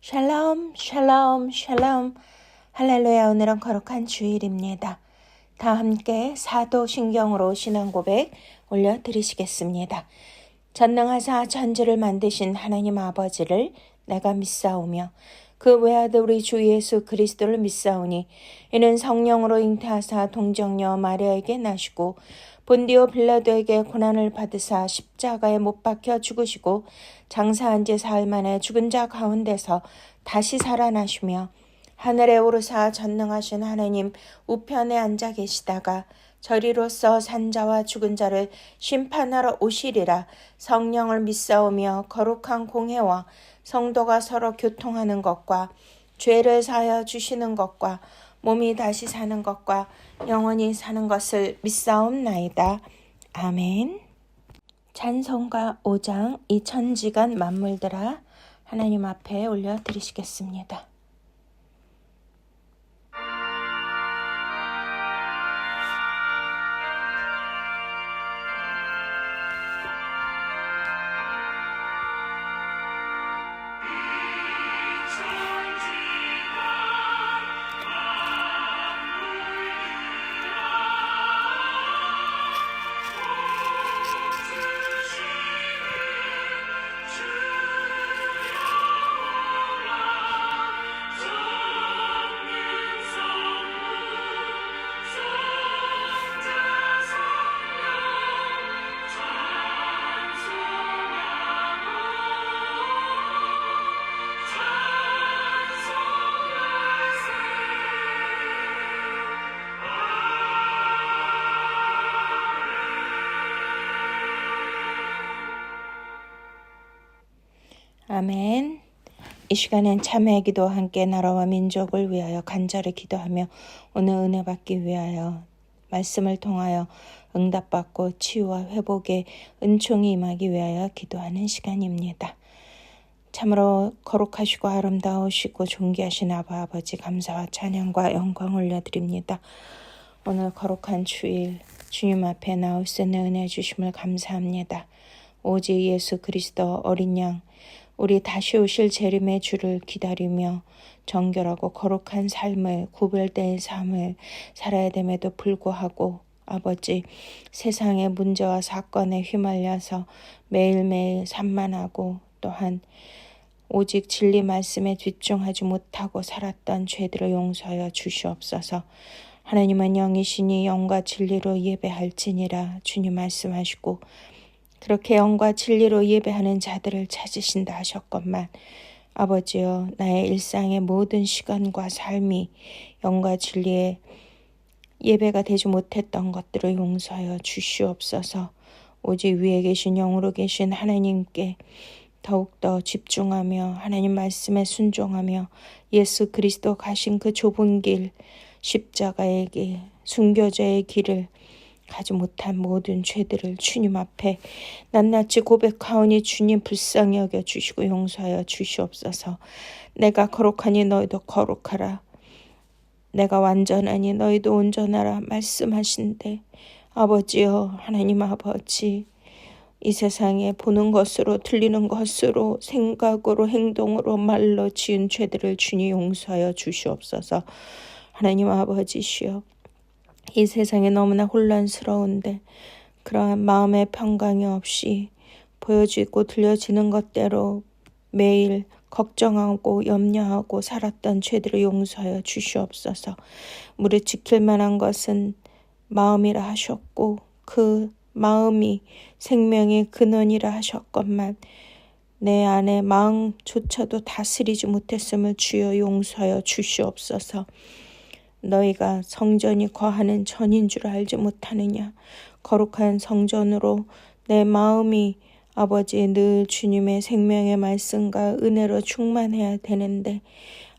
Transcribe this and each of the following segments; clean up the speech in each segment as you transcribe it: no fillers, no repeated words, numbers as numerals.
샬롬, 샬롬, 샬롬. 할렐루야. 오늘은 거룩한 주일입니다. 다 함께 사도신경으로 신앙고백 올려드리시겠습니다. 전능하사 천지를 만드신 하나님 아버지를 내가 믿사오며 그 외아들 우리 주 예수 그리스도를 믿사오니 이는 성령으로 잉태하사 동정녀 마리아에게 나시고 본디오 빌라도에게 고난을 받으사 십자가에 못 박혀 죽으시고 장사한 지 사흘 만에 죽은 자 가운데서 다시 살아나시며 하늘에 오르사 전능하신 하나님 우편에 앉아 계시다가 저리로서 산자와 죽은 자를 심판하러 오시리라. 성령을 믿사오며 거룩한 공회와 성도가 서로 교통하는 것과 죄를 사하여 주시는 것과 몸이 다시 사는 것과 영원히 사는 것을 믿사옵나이다. 아멘. 찬송가 5장 이 천지간 만물들아 하나님 앞에 올려드리시겠습니다. 아멘. 이 시간엔 참회의 기도 함께 나라와 민족을 위하여 간절히 기도하며 오늘 은혜 받기 위하여 말씀을 통하여 응답받고 치유와 회복의 은총이 임하기 위하여 기도하는 시간입니다. 참으로 거룩하시고 아름다우시고 존귀하신 아버지 감사와 찬양과 영광 올려드립니다. 오늘 거룩한 주일 주님 앞에 나올 수 있는 은혜 주심을 감사합니다. 오직 예수 그리스도 어린 양 우리 다시 오실 재림의 주를 기다리며 정결하고 거룩한 삶을 구별된 삶을 살아야 됨에도 불구하고 아버지 세상의 문제와 사건에 휘말려서 매일매일 산만하고 또한 오직 진리 말씀에 집중하지 못하고 살았던 죄들을 용서하여 주시옵소서. 하나님은 영이시니 영과 진리로 예배할지니라 주님 말씀하시고 그렇게 영과 진리로 예배하는 자들을 찾으신다 하셨건만 아버지여 나의 일상의 모든 시간과 삶이 영과 진리의 예배가 되지 못했던 것들을 용서하여 주시옵소서. 오직 위에 계신 영으로 계신 하나님께 더욱더 집중하며 하나님 말씀에 순종하며 예수 그리스도 가신 그 좁은 길 십자가의 길 순교자의 길을 가지 못한 모든 죄들을 주님 앞에 낱낱이 고백하오니 주님 불쌍히 여겨주시고 용서하여 주시옵소서. 내가 거룩하니 너희도 거룩하라. 내가 완전하니 너희도 온전하라 말씀하신데 아버지여 하나님 아버지 이 세상에 보는 것으로 들리는 것으로 생각으로 행동으로 말로 지은 죄들을 주님 용서하여 주시옵소서. 하나님 아버지시여 이 세상에 너무나 혼란스러운데 그러한 마음의 평강이 없이 보여지고 들려지는 것대로 매일 걱정하고 염려하고 살았던 죄들을 용서하여 주시옵소서. 무릇 지킬 만한 것은 마음이라 하셨고 그 마음이 생명의 근원이라 하셨건만 내 안에 마음조차도 다스리지 못했음을 주여 용서하여 주시옵소서. 너희가 성전이 거하는 전인 줄 알지 못하느냐. 거룩한 성전으로 내 마음이 아버지 늘 주님의 생명의 말씀과 은혜로 충만해야 되는데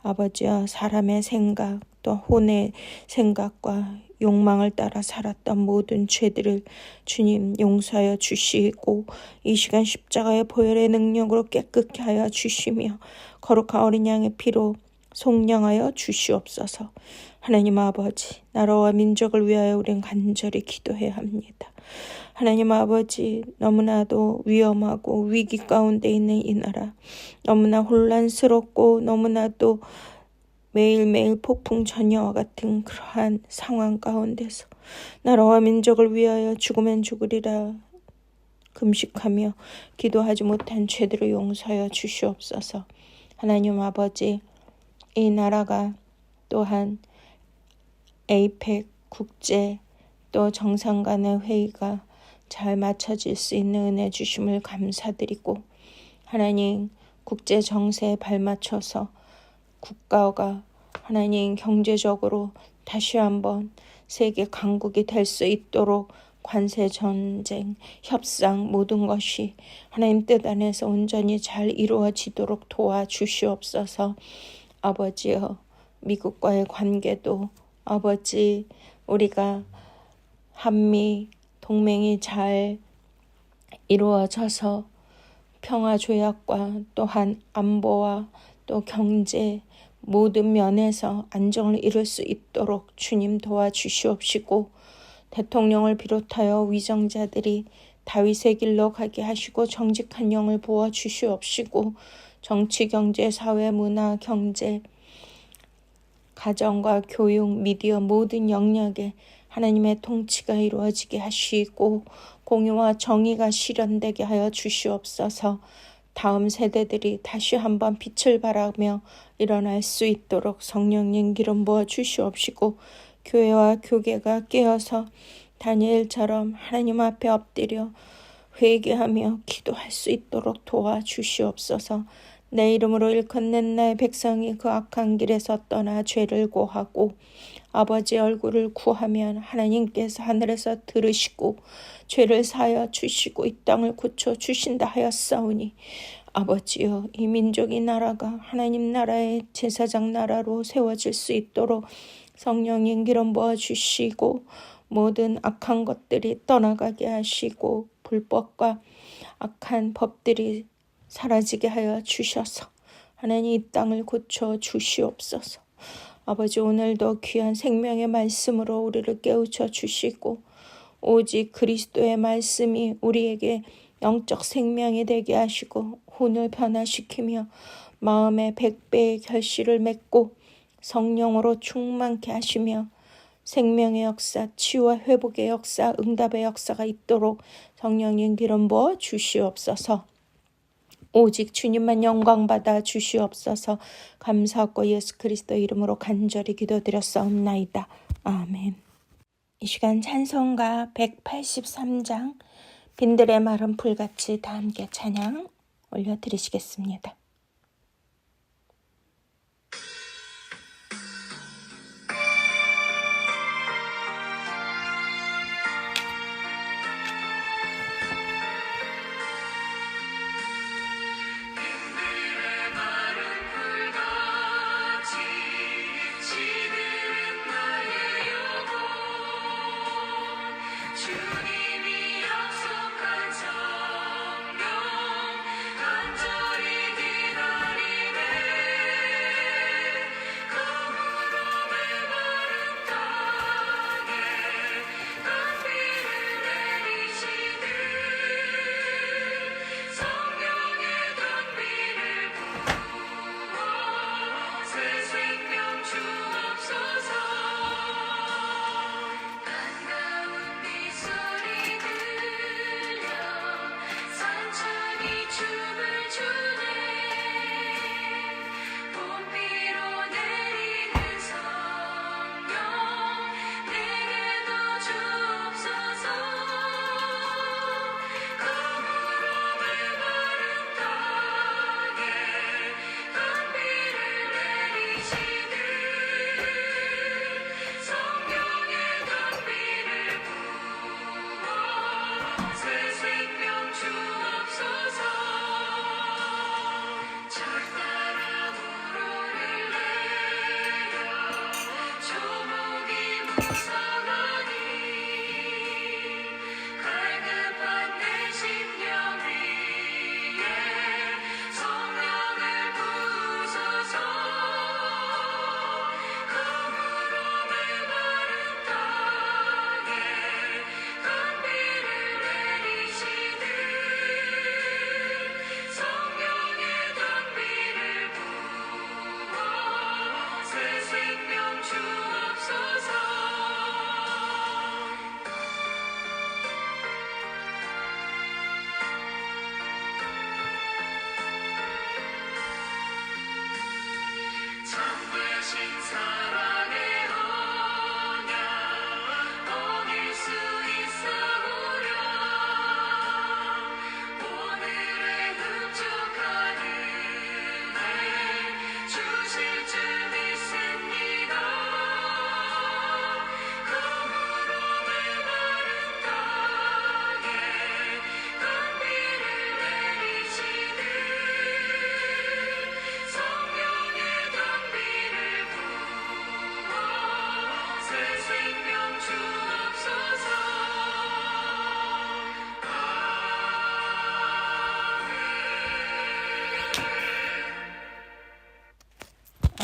아버지여 사람의 생각 또 혼의 생각과 욕망을 따라 살았던 모든 죄들을 주님 용서하여 주시고 이 시간 십자가의 보혈의 능력으로 깨끗게 하여 주시며 거룩한 어린 양의 피로 속량하여 주시옵소서. 하나님 아버지, 나라와 민족을 위하여 우리는 간절히 기도해야 합니다. 하나님 아버지, 너무나도 위험하고 위기 가운데 있는 이 나라, 너무나 혼란스럽고 너무나도 매일매일 폭풍 전야와 같은 그러한 상황 가운데서 나라와 민족을 위하여 죽으면 죽으리라 금식하며 기도하지 못한 죄들을 용서하여 주시옵소서. 하나님 아버지, 이 나라가 또한 에이펙 국제 또 정상 간의 회의가 잘 맞춰질 수 있는 은혜 주심을 감사드리고, 하나님 국제 정세에 발맞춰서 국가가 하나님 경제적으로 다시 한번 세계 강국이 될 수 있도록 관세 전쟁, 협상 모든 것이 하나님 뜻 안에서 온전히 잘 이루어지도록 도와주시옵소서. 아버지여, 미국과의 관계도 아버지, 우리가 한미 동맹이 잘 이루어져서 평화조약과 또한 안보와 또 경제 모든 면에서 안정을 이룰 수 있도록 주님 도와주시옵시고, 대통령을 비롯하여 위정자들이 다윗의 길로 가게 하시고 정직한 영을 부어주시옵시고, 정치, 경제, 사회, 문화, 경제, 가정과 교육, 미디어 모든 영역에 하나님의 통치가 이루어지게 하시고 공의와 정의가 실현되게 하여 주시옵소서. 다음 세대들이 다시 한번 빛을 발하며 일어날 수 있도록 성령님 기름 부어 주시옵시고, 교회와 교계가 깨어서 다니엘처럼 하나님 앞에 엎드려 회개하며 기도할 수 있도록 도와주시옵소서. 내 이름으로 일컫는 나의 백성이 그 악한 길에서 떠나 죄를 고하고 아버지 얼굴을 구하면 하나님께서 하늘에서 들으시고 죄를 사하여 주시고 이 땅을 고쳐 주신다 하였사오니, 아버지여, 이 민족이 나라가 하나님 나라의 제사장 나라로 세워질 수 있도록 성령님 기름 부어 주시고 모든 악한 것들이 떠나가게 하시고 불법과 악한 법들이 사라지게 하여 주셔서 하나님 이 땅을 고쳐 주시옵소서. 아버지, 오늘도 귀한 생명의 말씀으로 우리를 깨우쳐 주시고 오직 그리스도의 말씀이 우리에게 영적 생명이 되게 하시고 혼을 변화시키며 마음의 100배의 결실을 맺고 성령으로 충만케 하시며 생명의 역사, 치유와 회복의 역사, 응답의 역사가 있도록 성령님 기름 부어 주시옵소서. 오직 주님만 영광받아 주시옵소서. 감사하고 예수 그리스도 이름으로 간절히 기도드렸사옵나이다. 아멘. 이 시간 찬송가 183장 빈들의 마른 풀같이 다 함께 찬양 올려드리시겠습니다.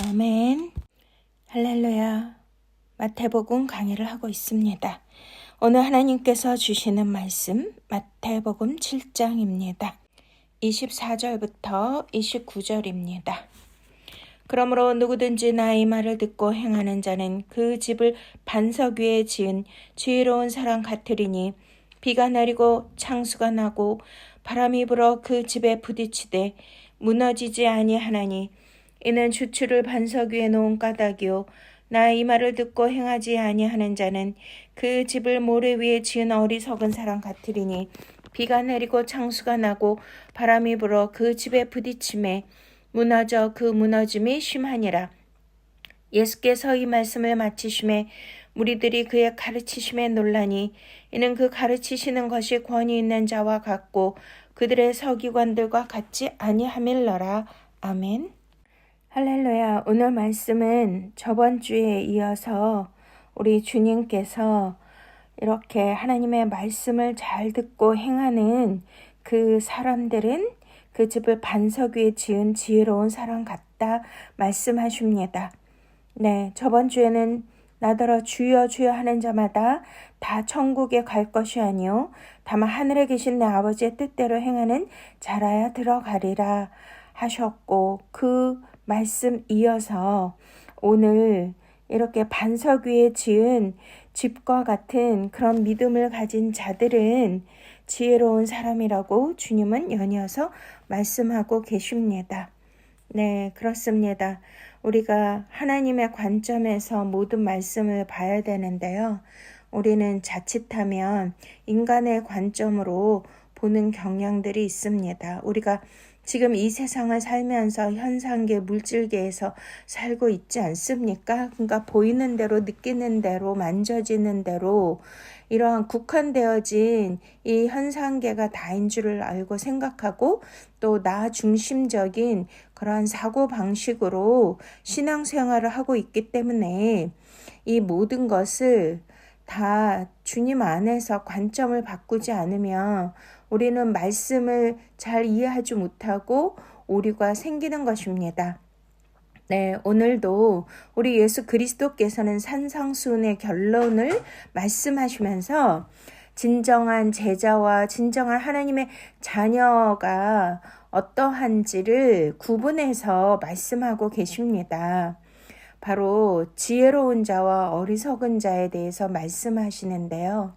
아멘. 할렐루야. 마태복음 강의를 하고 있습니다. 오늘 하나님께서 주시는 말씀 마태복음 7장입니다. 24절부터 29절입니다. 그러므로 누구든지 나의 말을 듣고 행하는 자는 그 집을 반석 위에 지은 지혜로운 사람 같으리니 비가 내리고 창수가 나고 바람이 불어 그 집에 부딪히되 무너지지 아니하나니 이는 주추를 반석 위에 놓은 까닭이요 나의 말을 듣고 행하지 아니하는 자는 그 집을 모래 위에 지은 어리석은 사람 같으리니 비가 내리고 창수가 나고 바람이 불어 그 집에 부딪힘에 무너져 그 무너짐이 심하니라. 예수께서 이 말씀을 마치심에 무리들이 그의 가르치심에 놀라니 이는 그 가르치시는 것이 권위 있는 자와 같고 그들의 서기관들과 같지 아니함일러라. 아멘. 할렐루야. 오늘 말씀은 저번 주에 이어서 우리 주님께서 이렇게 하나님의 말씀을 잘 듣고 행하는 그 사람들은 그 집을 반석 위에 지은 지혜로운 사람 같다 말씀하십니다. 네, 저번 주에는 나더러 주여 주여 하는 자마다 다 천국에 갈 것이 아니요 다만 하늘에 계신 내 아버지의 뜻대로 행하는 자라야 들어가리라 하셨고, 그 말씀 이어서 오늘 이렇게 반석 위에 지은 집과 같은 그런 믿음을 가진 자들은 지혜로운 사람이라고 주님은 연이어서 말씀하고 계십니다. 네, 그렇습니다. 우리가 하나님의 관점에서 모든 말씀을 봐야 되는데요. 우리는 자칫하면 인간의 관점으로 보는 경향들이 있습니다. 우리가 지금 이 세상을 살면서 현상계, 물질계에서 살고 있지 않습니까? 그러니까 보이는 대로, 느끼는 대로, 만져지는 대로 이러한 국한되어진 이 현상계가 다인 줄을 알고 생각하고 또 나 중심적인 그러한 사고방식으로 신앙생활을 하고 있기 때문에 이 모든 것을 다 주님 안에서 관점을 바꾸지 않으면 우리는 말씀을 잘 이해하지 못하고 오류가 생기는 것입니다. 네, 오늘도 우리 예수 그리스도께서는 산상수훈의 결론을 말씀하시면서 진정한 제자와 진정한 하나님의 자녀가 어떠한지를 구분해서 말씀하고 계십니다. 바로 지혜로운 자와 어리석은 자에 대해서 말씀하시는데요.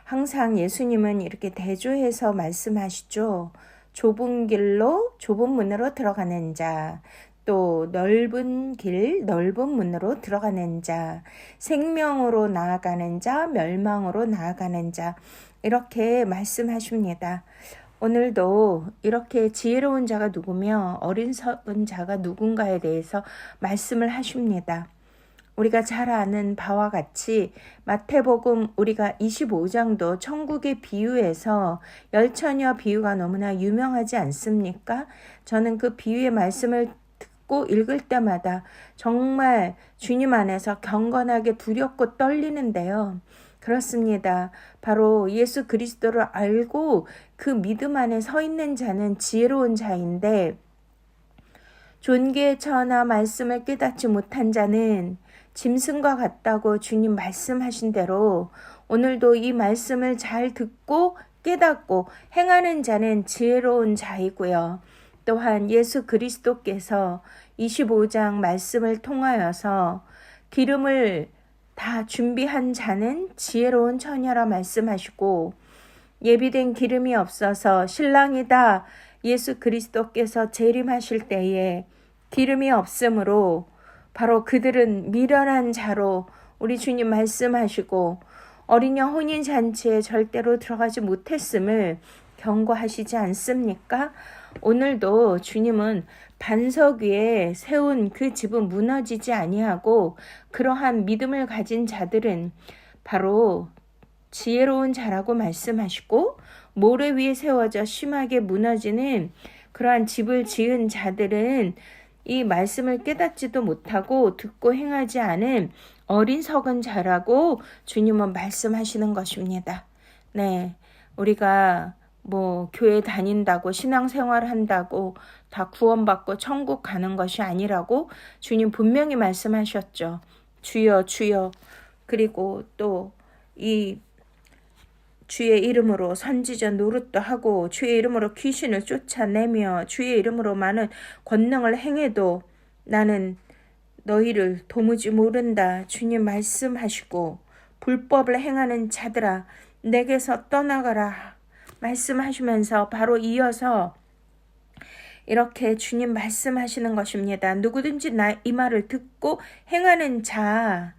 항상 예수님은 이렇게 대조해서 말씀하시죠. 좁은 길로 좁은 문으로 들어가는 자, 또 넓은 길 넓은 문으로 들어가는 자, 생명으로 나아가는 자, 멸망으로 나아가는 자, 이렇게 말씀하십니다. 오늘도 이렇게 지혜로운 자가 누구며 어리석은 자가 누군가에 대해서 말씀을 하십니다. 우리가 잘 아는 바와 같이 마태복음 우리가 25장도 천국의 비유에서 열처녀 비유가 너무나 유명하지 않습니까? 저는 그 비유의 말씀을 듣고 읽을 때마다 정말 주님 안에서 경건하게 두렵고 떨리는데요. 그렇습니다. 바로 예수 그리스도를 알고 그 믿음 안에 서 있는 자는 지혜로운 자인데, 존귀에 처하나 말씀을 깨닫지 못한 자는 짐승과 같다고 주님 말씀하신 대로 오늘도 이 말씀을 잘 듣고 깨닫고 행하는 자는 지혜로운 자이고요. 또한 예수 그리스도께서 25장 말씀을 통하여서 기름을 다 준비한 자는 지혜로운 처녀라 말씀하시고, 예비된 기름이 없어서 신랑이다 예수 그리스도께서 재림하실 때에 기름이 없으므로 바로 그들은 미련한 자로 우리 주님 말씀하시고 어린양 혼인잔치에 절대로 들어가지 못했음을 경고하시지 않습니까? 오늘도 주님은 반석 위에 세운 그 집은 무너지지 아니하고 그러한 믿음을 가진 자들은 바로 지혜로운 자라고 말씀하시고, 모래 위에 세워져 심하게 무너지는 그러한 집을 지은 자들은 이 말씀을 깨닫지도 못하고 듣고 행하지 않은 어리석은 자라고 주님은 말씀하시는 것입니다. 네, 우리가 뭐 교회 다닌다고 신앙생활 한다고 다 구원받고 천국 가는 것이 아니라고 주님 분명히 말씀하셨죠. 주여 주여. 그리고 또 이 주의 이름으로 선지자 노릇도 하고 주의 이름으로 귀신을 쫓아내며 주의 이름으로 많은 권능을 행해도 나는 너희를 도무지 모른다. 주님 말씀하시고 불법을 행하는 자들아 내게서 떠나가라 말씀하시면서 바로 이어서 이렇게 주님 말씀하시는 것입니다. 누구든지 이 말을 듣고 행하는 자,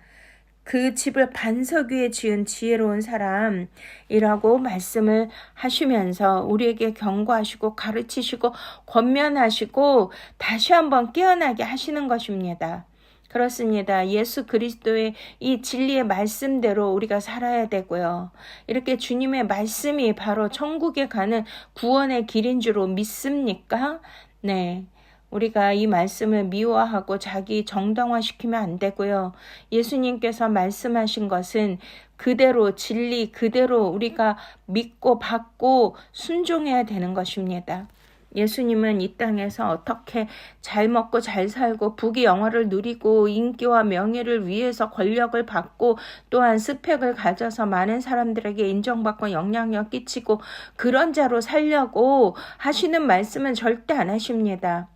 그 집을 반석 위에 지은 지혜로운 사람이라고 말씀을 하시면서 우리에게 경고하시고 가르치시고 권면하시고 다시 한번 깨어나게 하시는 것입니다. 그렇습니다. 예수 그리스도의 이 진리의 말씀대로 우리가 살아야 되고요. 이렇게 주님의 말씀이 바로 천국에 가는 구원의 길인 줄 믿습니까? 네. 우리가 이 말씀을 미워하고 자기 정당화시키면 안 되고요. 예수님께서 말씀하신 것은 그대로 진리 그대로 우리가 믿고 받고 순종해야 되는 것입니다. 예수님은 이 땅에서 어떻게 잘 먹고 잘 살고 부귀 영화를 누리고 인기와 명예를 위해서 권력을 받고 또한 스펙을 가져서 많은 사람들에게 인정받고 영향력 끼치고 그런 자로 살려고 하시는 말씀은 절대 안 하십니다.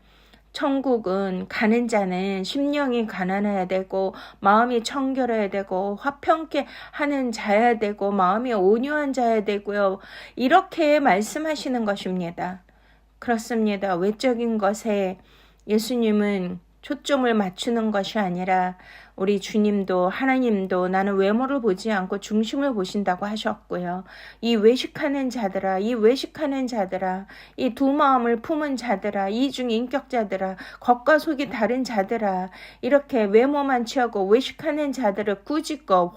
천국은 가는 자는 심령이 가난해야 되고 마음이 청결해야 되고 화평케 하는 자여야 되고 마음이 온유한 자여야 되고요. 이렇게 말씀하시는 것입니다. 그렇습니다. 외적인 것에 예수님은 초점을 맞추는 것이 아니라 우리 주님도 하나님도 나는 외모를 보지 않고 중심을 보신다고 하셨고요. 이 외식하는 자들아, 이 외식하는 자들아, 이 두 마음을 품은 자들아, 이중 인격자들아, 겉과 속이 다른 자들아, 이렇게 외모만 취하고 외식하는 자들을 꾸짖고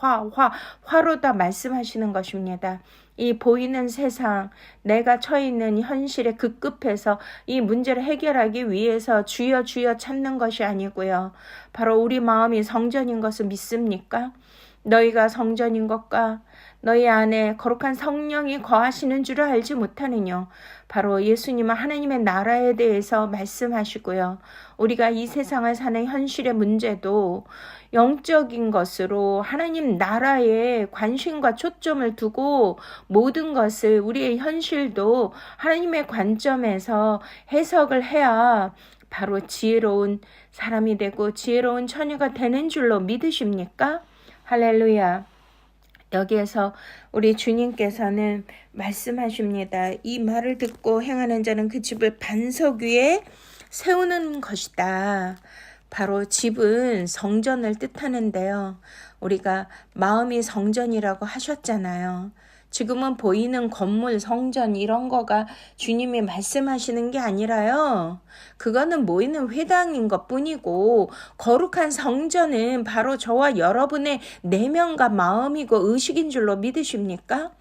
화로다 말씀하시는 것입니다. 이 보이는 세상, 내가 처해 있는 현실에 급급해서 이 문제를 해결하기 위해서 주여 주여 찾는 것이 아니고요. 바로 우리 마음이 성전인 것을 믿습니까? 너희가 성전인 것과 너희 안에 거룩한 성령이 거하시는 줄을 알지 못하느냐. 바로 예수님은 하나님의 나라에 대해서 말씀하시고요. 우리가 이 세상을 사는 현실의 문제도 영적인 것으로 하나님 나라에 관심과 초점을 두고 모든 것을 우리의 현실도 하나님의 관점에서 해석을 해야 바로 지혜로운 사람이 되고 지혜로운 처녀가 되는 줄로 믿으십니까? 할렐루야. 여기에서 우리 주님께서는 말씀하십니다. 이 말을 듣고 행하는 자는 그 집을 반석 위에 세우는 것이다. 바로 집은 성전을 뜻하는데요. 우리가 마음이 성전이라고 하셨잖아요. 지금은 보이는 건물, 성전 이런 거가 주님이 말씀하시는 게 아니라요. 그거는 모이는 회당인 것뿐이고 거룩한 성전은 바로 저와 여러분의 내면과 마음이고 의식인 줄로 믿으십니까?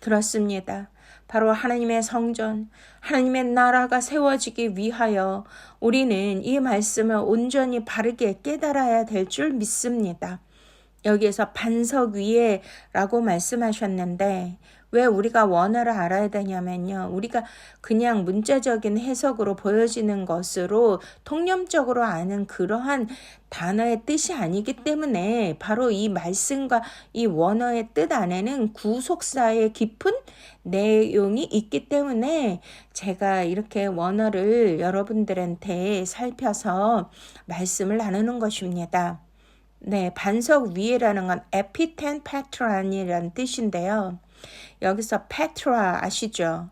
그렇습니다. 바로 하나님의 성전, 하나님의 나라가 세워지기 위하여 우리는 이 말씀을 온전히 바르게 깨달아야 될 줄 믿습니다. 여기에서 반석 위에 라고 말씀하셨는데 왜 우리가 원어를 알아야 되냐면요. 우리가 그냥 문자적인 해석으로 보여지는 것으로 통념적으로 아는 그러한 단어의 뜻이 아니기 때문에 바로 이 말씀과 이 원어의 뜻 안에는 구속사의 깊은 내용이 있기 때문에 제가 이렇게 원어를 여러분들한테 살펴서 말씀을 나누는 것입니다. 네, 반석 위에라는 건 에피텐 페트라니라는 뜻인데요. 여기서 페트라 아시죠?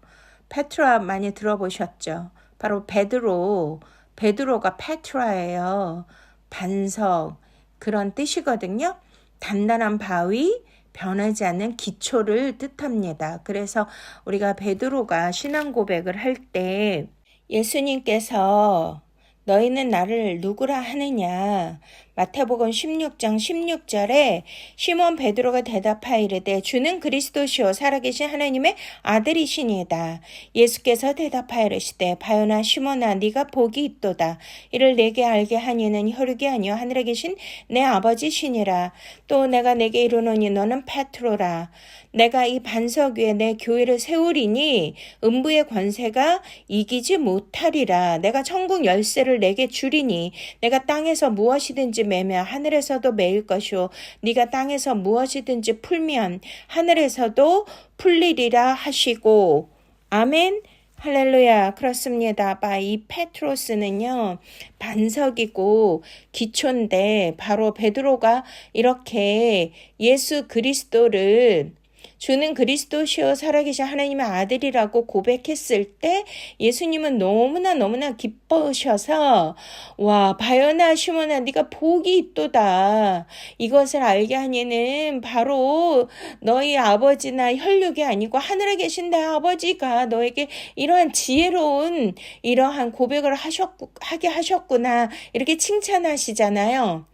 페트라 많이 들어보셨죠? 바로 베드로가 페트라예요. 반석 그런 뜻이거든요. 단단한 바위, 변하지 않는 기초를 뜻합니다. 그래서 우리가 베드로가 신앙 고백을 할 때 예수님께서 너희는 나를 누구라 하느냐? 마태복음 16장 16절에 시몬 베드로가 대답하이르되 주는 그리스도시요 살아계신 하나님의 아들이시니이다. 예수께서 대답하이르시되 바요나 시몬아 네가 복이 있도다. 이를 내게 알게 하니는 혈육이 아니요 하늘에 계신 내 아버지시니라. 또 내가 내게 이르노니 너는 페트로라. 내가 이 반석 위에 내 교회를 세우리니 음부의 권세가 이기지 못하리라. 내가 천국 열쇠를 내게 주리니 내가 땅에서 무엇이든지 매며 하늘에서도 매일 것이요 네가 땅에서 무엇이든지 풀면 하늘에서도 풀리리라 하시고. 아멘. 할렐루야. 그렇습니다. 이 페트로스는요 반석이고 기초인데 바로 베드로가 이렇게 예수 그리스도를 주는 그리스도시요 살아계신 하나님의 아들이라고 고백했을 때 예수님은 너무나 기뻐하셔서 와 바요나 시몬아 네가 복이 있도다. 이것을 알게 하니는 바로 너희 아버지나 혈육이 아니고 하늘에 계신 내 아버지가 너에게 이러한 지혜로운 이러한 고백을 하게 하셨구나 이렇게 칭찬하시잖아요.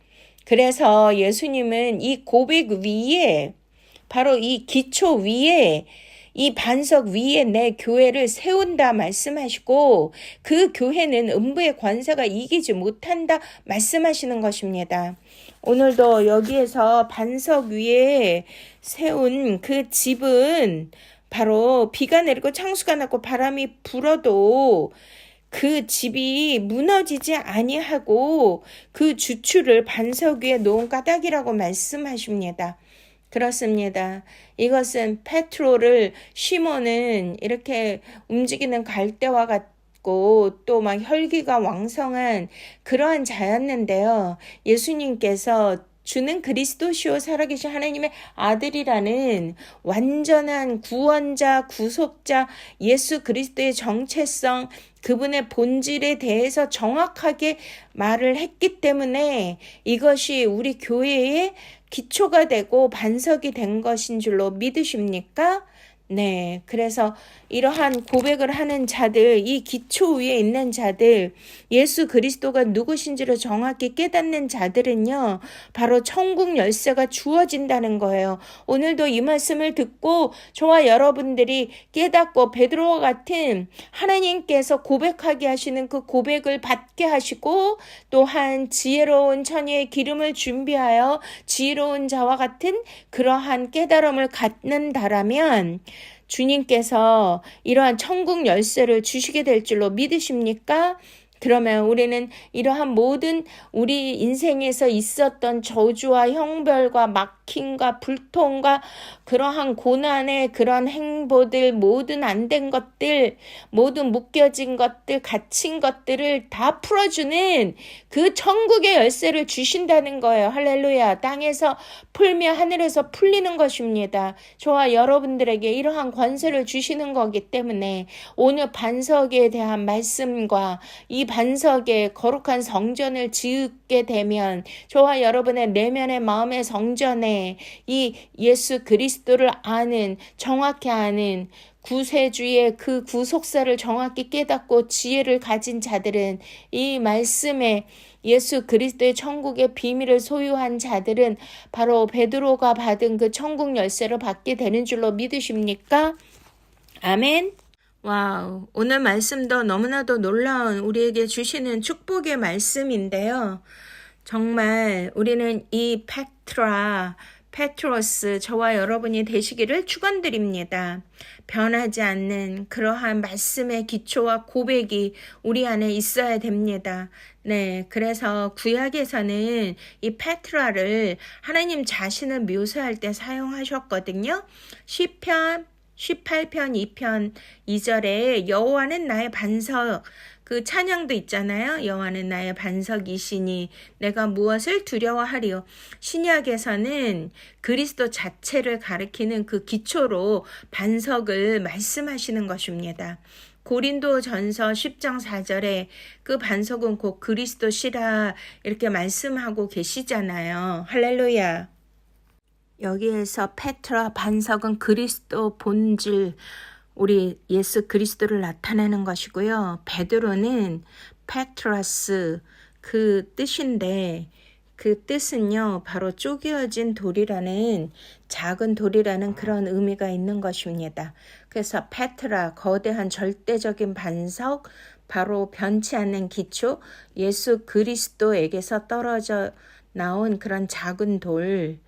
그래서 예수님은 이 고백 위에 바로 이 기초 위에 이 반석 위에 내 교회를 세운다 말씀하시고 그 교회는 음부의 권세가 이기지 못한다 말씀하시는 것입니다. 오늘도 여기에서 반석 위에 세운 그 집은 바로 비가 내리고 창수가 났고 바람이 불어도 그 집이 무너지지 아니하고 그 주추를 반석 위에 놓은 까닭이라고 말씀하십니다. 그렇습니다. 이것은 페트로를 시몬은 이렇게 움직이는 갈대와 같고 또 막 혈기가 왕성한 그러한 자였는데요. 예수님께서 주는 그리스도시요 살아계신 하나님의 아들이라는 완전한 구원자, 구속자, 예수 그리스도의 정체성, 그분의 본질에 대해서 정확하게 말을 했기 때문에 이것이 우리 교회의 기초가 되고 반석이 된 것인 줄로 믿으십니까? 네, 그래서 이러한 고백을 하는 자들, 이 기초 위에 있는 자들, 예수 그리스도가 누구신지를 정확히 깨닫는 자들은요, 바로 천국 열쇠가 주어진다는 거예요. 오늘도 이 말씀을 듣고 저와 여러분들이 깨닫고 베드로와 같은 하나님께서 고백하게 하시는 그 고백을 받게 하시고 또한 지혜로운 처녀의 기름을 준비하여 지혜로운 자와 같은 그러한 깨달음을 갖는다라면 주님께서 이러한 천국 열쇠를 주시게 될 줄로 믿으십니까? 그러면 우리는 이러한 모든 우리 인생에서 있었던 저주와 형벌과 막힘과 불통과 그러한 고난의 그런 행보들, 모든 안 된 것들, 모든 묶여진 것들, 갇힌 것들을 다 풀어주는 그 천국의 열쇠를 주신다는 거예요. 할렐루야. 땅에서 풀며 하늘에서 풀리는 것입니다. 저와 여러분들에게 이러한 권세를 주시는 거기 때문에 오늘 반석에 대한 말씀과 이 반석에 거룩한 성전을 지으게 되면 저와 여러분의 내면의 마음의 성전에 이 예수 그리스도를 아는 정확히 아는 구세주의 그 구속사를 정확히 깨닫고 지혜를 가진 자들은 이 말씀에 예수 그리스도의 천국의 비밀을 소유한 자들은 바로 베드로가 받은 그 천국 열쇠를 받게 되는 줄로 믿으십니까? 아멘. 와우, 오늘 말씀도 너무나도 놀라운 우리에게 주시는 축복의 말씀인데요. 정말 우리는 이 페트로스 저와 여러분이 되시기를 축원드립니다. 변하지 않는 그러한 말씀의 기초와 고백이 우리 안에 있어야 됩니다. 네, 그래서 구약에서는 이 페트라를 하나님 자신을 묘사할 때 사용하셨거든요. 시편 18편 2편 2절에 여호와는 나의 반석, 그 찬양도 있잖아요. 여호와는 나의 반석이시니 내가 무엇을 두려워하리요. 신약에서는 그리스도 자체를 가리키는 그 기초로 반석을 말씀하시는 것입니다. 고린도전서 10장 4절에 그 반석은 곧 그리스도시라 이렇게 말씀하고 계시잖아요. 할렐루야. 여기에서 페트라 반석은 그리스도 본질, 우리 예수 그리스도를 나타내는 것이고요. 베드로는 페트라스 그 뜻인데 그 뜻은요 바로 쪼개어진 돌이라는 작은 돌이라는 그런 의미가 있는 것입니다. 그래서 페트라 거대한 절대적인 반석 바로 변치 않는 기초 예수 그리스도에게서 떨어져 나온 그런 작은 돌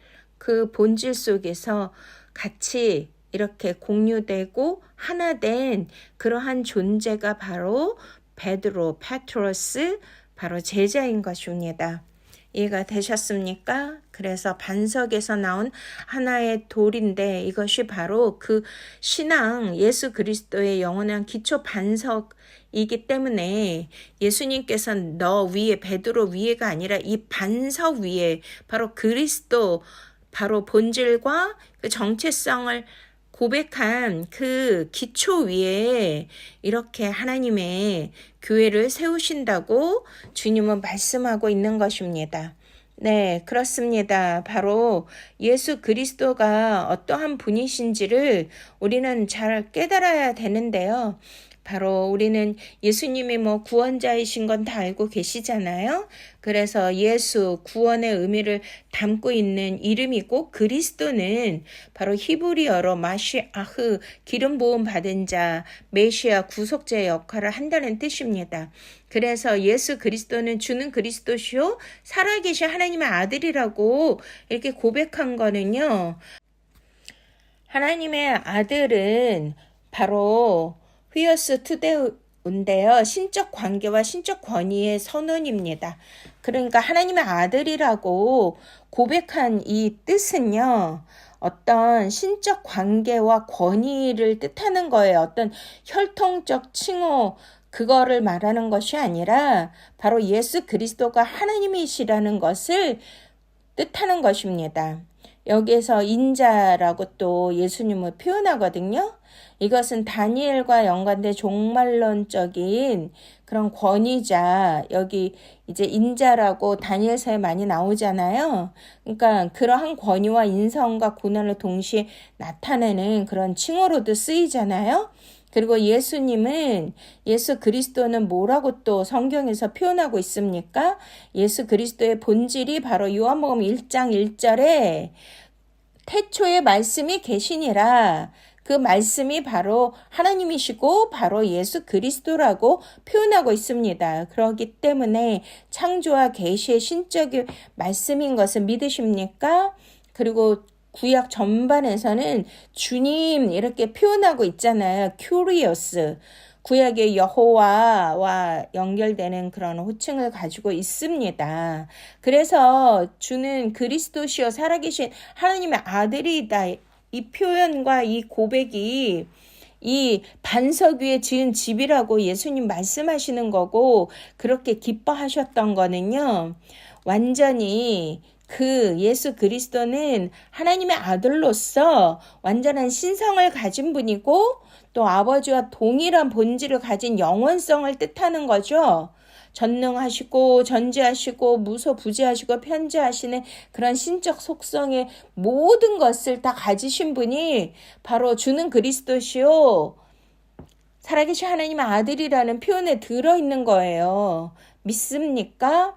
그 본질 속에서 같이 이렇게 공유되고 하나 된 그러한 존재가 바로 베드로, 페트로스, 바로 제자인 것입니다. 이해가 되셨습니까? 그래서 반석에서 나온 하나의 돌인데 이것이 바로 그 신앙 예수 그리스도의 영원한 기초 반석이기 때문에 예수님께서 너 위에 베드로 위에가 아니라 이 반석 위에 바로 그리스도 바로 본질과 그 정체성을 고백한 그 기초 위에 이렇게 하나님의 교회를 세우신다고 주님은 말씀하고 있는 것입니다. 네, 그렇습니다. 바로 예수 그리스도가 어떠한 분이신지를 우리는 잘 깨달아야 되는데요. 바로 우리는 예수님이 구원자이신 건 다 알고 계시잖아요. 그래서 예수 구원의 의미를 담고 있는 이름이고 그리스도는 바로 히브리어로 마시아흐 기름 부음 받은 자 메시아 구속자의 역할을 한다는 뜻입니다. 그래서 예수 그리스도는 주는 그리스도시요 살아계신 하나님의 아들이라고 이렇게 고백한 거는요. 하나님의 아들은 바로 휘어스 투데우인데요. 신적 관계와 신적 권위의 선언입니다. 그러니까 하나님의 아들이라고 고백한 이 뜻은요. 어떤 신적 관계와 권위를 뜻하는 거예요. 어떤 혈통적 칭호 그거를 말하는 것이 아니라 바로 예수 그리스도가 하나님이시라는 것을 뜻하는 것입니다. 여기에서 인자라고 또 예수님을 표현하거든요. 이것은 다니엘과 연관된 종말론적인 그런 권위자, 여기 이제 인자라고 다니엘서에 많이 나오잖아요. 그러니까 그러한 권위와 인성과 고난을 동시에 나타내는 그런 칭호로도 쓰이잖아요. 그리고 예수님은 예수 그리스도는 뭐라고 또 성경에서 표현하고 있습니까? 예수 그리스도의 본질이 바로 요한복음 1장 1절에 태초에 말씀이 계시니라. 그 말씀이 바로 하나님이시고 바로 예수 그리스도라고 표현하고 있습니다. 그렇기 때문에 창조와 계시의 신적인 말씀인 것을 믿으십니까? 그리고 구약 전반에서는 주님 이렇게 표현하고 있잖아요. 큐리오스. 구약의 여호와와 연결되는 그런 호칭을 가지고 있습니다. 그래서 주는 그리스도시요 살아계신 하나님의 아들이다. 이 표현과 이 고백이 이 반석 위에 지은 집이라고 예수님 말씀하시는 거고 그렇게 기뻐하셨던 거는요. 완전히 그 예수 그리스도는 하나님의 아들로서 완전한 신성을 가진 분이고 또 아버지와 동일한 본질을 가진 영원성을 뜻하는 거죠. 전능하시고 전지하시고 무소부지하시고 편지하시는 그런 신적 속성의 모든 것을 다 가지신 분이 바로 주는 그리스도시요 살아계신 하나님의 아들이라는 표현에 들어있는 거예요. 믿습니까?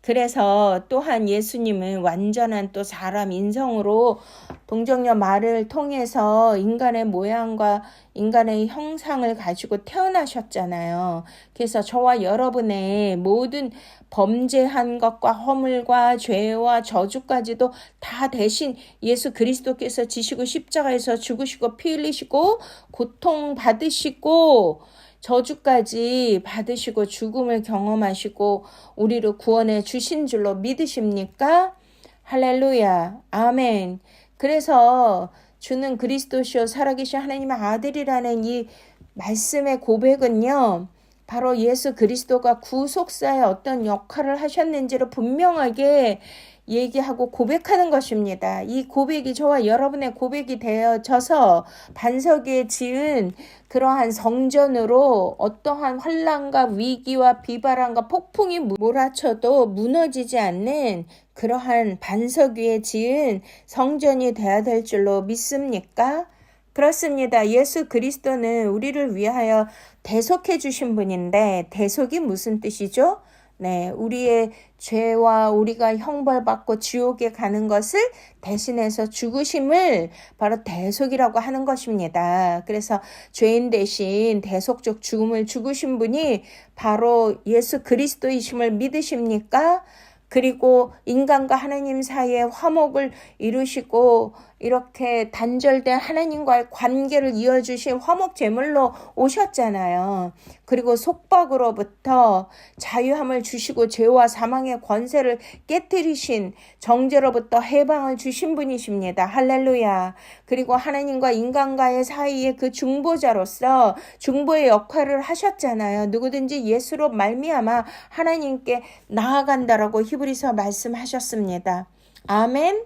그래서 또한 예수님은 완전한 또 사람 인성으로 동정녀 마리아를 통해서 인간의 모양과 인간의 형상을 가지고 태어나셨잖아요. 그래서 저와 여러분의 모든 범죄한 것과 허물과 죄와 저주까지도 다 대신 예수 그리스도께서 지시고 십자가에서 죽으시고 피 흘리시고 고통 받으시고 저주까지 받으시고 죽음을 경험하시고 우리를 구원해 주신 줄로 믿으십니까? 할렐루야. 아멘. 그래서 주는 그리스도시요 살아계신 하나님의 아들이라는 이 말씀의 고백은요. 바로 예수 그리스도가 구속사의 어떤 역할을 하셨는지를 분명하게 얘기하고 고백하는 것입니다. 이 고백이 저와 여러분의 고백이 되어져서 반석 위에 지은 그러한 성전으로 어떠한 환난과 위기와 비바람과 폭풍이 몰아쳐도 무너지지 않는 그러한 반석 위에 지은 성전이 되어야 될 줄로 믿습니까? 그렇습니다. 예수 그리스도는 우리를 위하여 대속해 주신 분인데, 대속이 무슨 뜻이죠? 네, 우리의 죄와 우리가 형벌받고 지옥에 가는 것을 대신해서 죽으심을 바로 대속이라고 하는 것입니다. 그래서 죄인 대신 대속적 죽음을 죽으신 분이 바로 예수 그리스도이심을 믿으십니까? 그리고 인간과 하나님 사이에 화목을 이루시고 이렇게 단절된 하나님과의 관계를 이어주실 화목 제물로 오셨잖아요. 그리고 속박으로부터 자유함을 주시고 죄와 사망의 권세를 깨뜨리신, 정죄로부터 해방을 주신 분이십니다. 할렐루야. 그리고 하나님과 인간과의 사이에 그 중보자로서 중보의 역할을 하셨잖아요. 누구든지 예수로 말미암아 하나님께 나아간다라고 히브리서 말씀하셨습니다. 아멘.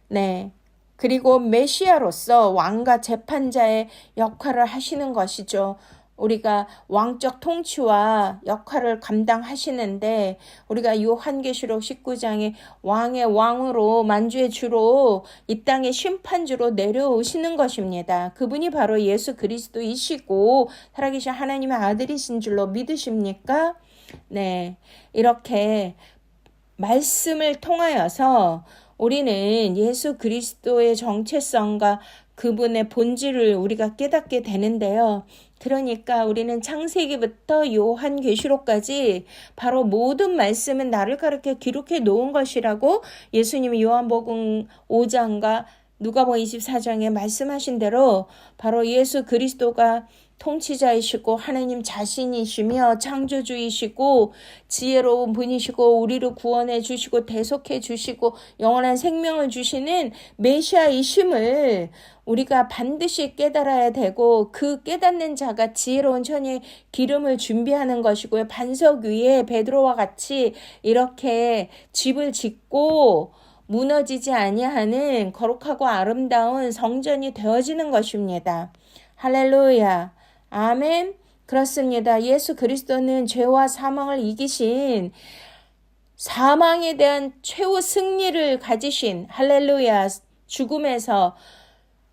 네. 그리고 메시아로서 왕과 재판자의 역할을 하시는 것이죠. 우리가 왕적 통치와 역할을 감당하시는데, 우리가 요한계시록 19장에 왕의 왕으로, 만주의 주로, 이 땅의 심판주로 내려오시는 것입니다. 그분이 바로 예수 그리스도이시고 살아계신 하나님의 아들이신 줄로 믿으십니까? 네, 이렇게 말씀을 통하여서 우리는 예수 그리스도의 정체성과 그분의 본질을 우리가 깨닫게 되는데요. 그러니까 우리는 창세기부터 요한계시록까지 바로 모든 말씀은 나를 가르쳐 기록해 놓은 것이라고 예수님이 요한복음 5장과 누가복음 24장에 말씀하신 대로 바로 예수 그리스도가 통치자이시고 하나님 자신이시며 창조주이시고 지혜로운 분이시고 우리를 구원해 주시고 대속해 주시고 영원한 생명을 주시는 메시아이심을 우리가 반드시 깨달아야 되고, 그 깨닫는 자가 지혜로운 처녀의 기름을 준비하는 것이고요. 반석 위에 베드로와 같이 이렇게 집을 짓고 무너지지 아니하는 거룩하고 아름다운 성전이 되어지는 것입니다. 할렐루야. 아멘. 그렇습니다. 예수 그리스도는 죄와 사망을 이기신, 사망에 대한 최후 승리를 가지신, 할렐루야, 죽음에서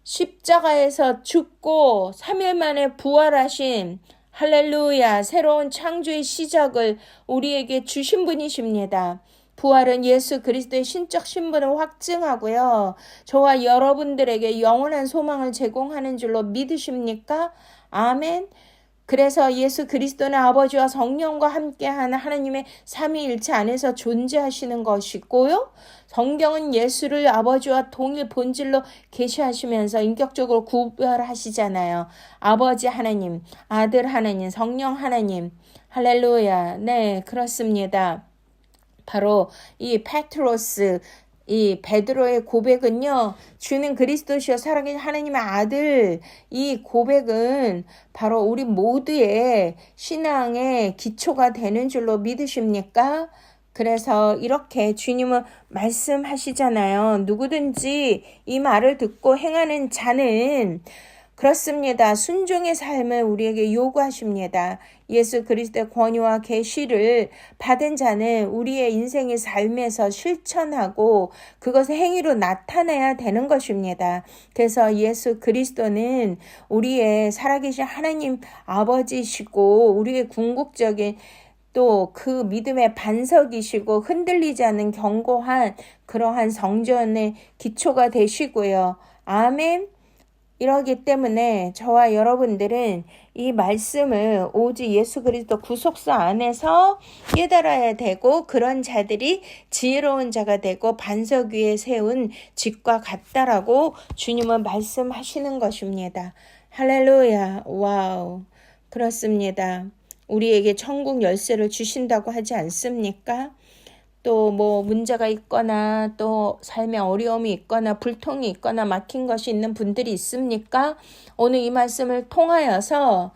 십자가에서 죽고 3일 만에 부활하신, 할렐루야, 새로운 창조의 시작을 우리에게 주신 분이십니다. 부활은 예수 그리스도의 신적 신분을 확증하고요. 저와 여러분들에게 영원한 소망을 제공하는 줄로 믿으십니까? 아멘. 그래서 예수 그리스도는 아버지와 성령과 함께하는 하나님의 삼위일체 안에서 존재하시는 것이고요. 성경은 예수를 아버지와 동일 본질로 계시하시면서 인격적으로 구별하시잖아요. 아버지 하나님, 아들 하나님, 성령 하나님. 할렐루야. 네, 그렇습니다. 바로 이 페트로스, 이 베드로의 고백은요, 주는 그리스도시여 살아계신 하나님의 아들, 이 고백은 바로 우리 모두의 신앙의 기초가 되는 줄로 믿으십니까? 그래서 이렇게 주님은 말씀하시잖아요. 누구든지 이 말을 듣고 행하는 자는, 그렇습니다. 순종의 삶을 우리에게 요구하십니다. 예수 그리스도의 권위와 계시를 받은 자는 우리의 인생의 삶에서 실천하고 그것을 행위로 나타내야 되는 것입니다. 그래서 예수 그리스도는 우리의 살아계신 하나님 아버지시고 우리의 궁극적인 또 그 믿음의 반석이시고 흔들리지 않는 견고한 그러한 성전의 기초가 되시고요. 아멘. 이러기 때문에 저와 여러분들은 이 말씀을 오직 예수 그리스도 구속사 안에서 깨달아야 되고, 그런 자들이 지혜로운 자가 되고 반석 위에 세운 집과 같다라고 주님은 말씀하시는 것입니다. 할렐루야. 와우. 그렇습니다. 우리에게 천국 열쇠를 주신다고 하지 않습니까? 또 뭐 문제가 있거나 또 삶에 어려움이 있거나 불통이 있거나 막힌 것이 있는 분들이 있습니까? 오늘 이 말씀을 통하여서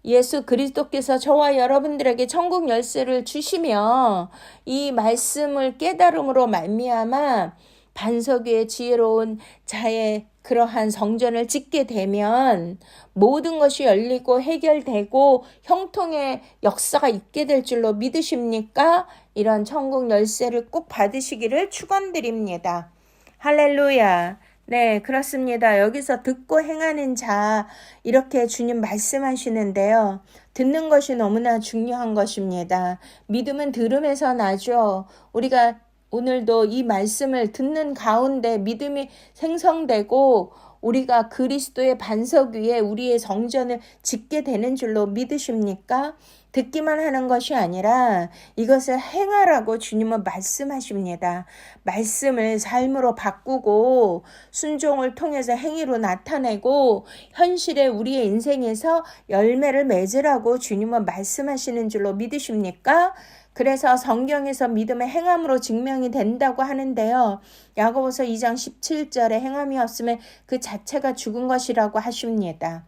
예수 그리스도께서 저와 여러분들에게 천국 열쇠를 주시며 이 말씀을 깨달음으로 말미암아 반석 위에 지혜로운 자의 그러한 성전을 짓게 되면 모든 것이 열리고 해결되고 형통의 역사가 있게 될 줄로 믿으십니까? 이런 천국 열쇠를 꼭 받으시기를 축원드립니다. 할렐루야. 네, 그렇습니다. 여기서 듣고 행하는 자, 이렇게 주님 말씀하시는데요. 듣는 것이 너무나 중요한 것입니다. 믿음은 들음에서 나죠. 우리가 오늘도 이 말씀을 듣는 가운데 믿음이 생성되고 우리가 그리스도의 반석 위에 우리의 성전을 짓게 되는 줄로 믿으십니까? 듣기만 하는 것이 아니라 이것을 행하라고 주님은 말씀하십니다. 말씀을 삶으로 바꾸고 순종을 통해서 행위로 나타내고 현실의 우리의 인생에서 열매를 맺으라고 주님은 말씀하시는 줄로 믿으십니까? 그래서 성경에서 믿음의 행함으로 증명이 된다고 하는데요. 야고보서 2장 17절에 행함이 없으면 그 자체가 죽은 것이라고 하십니다.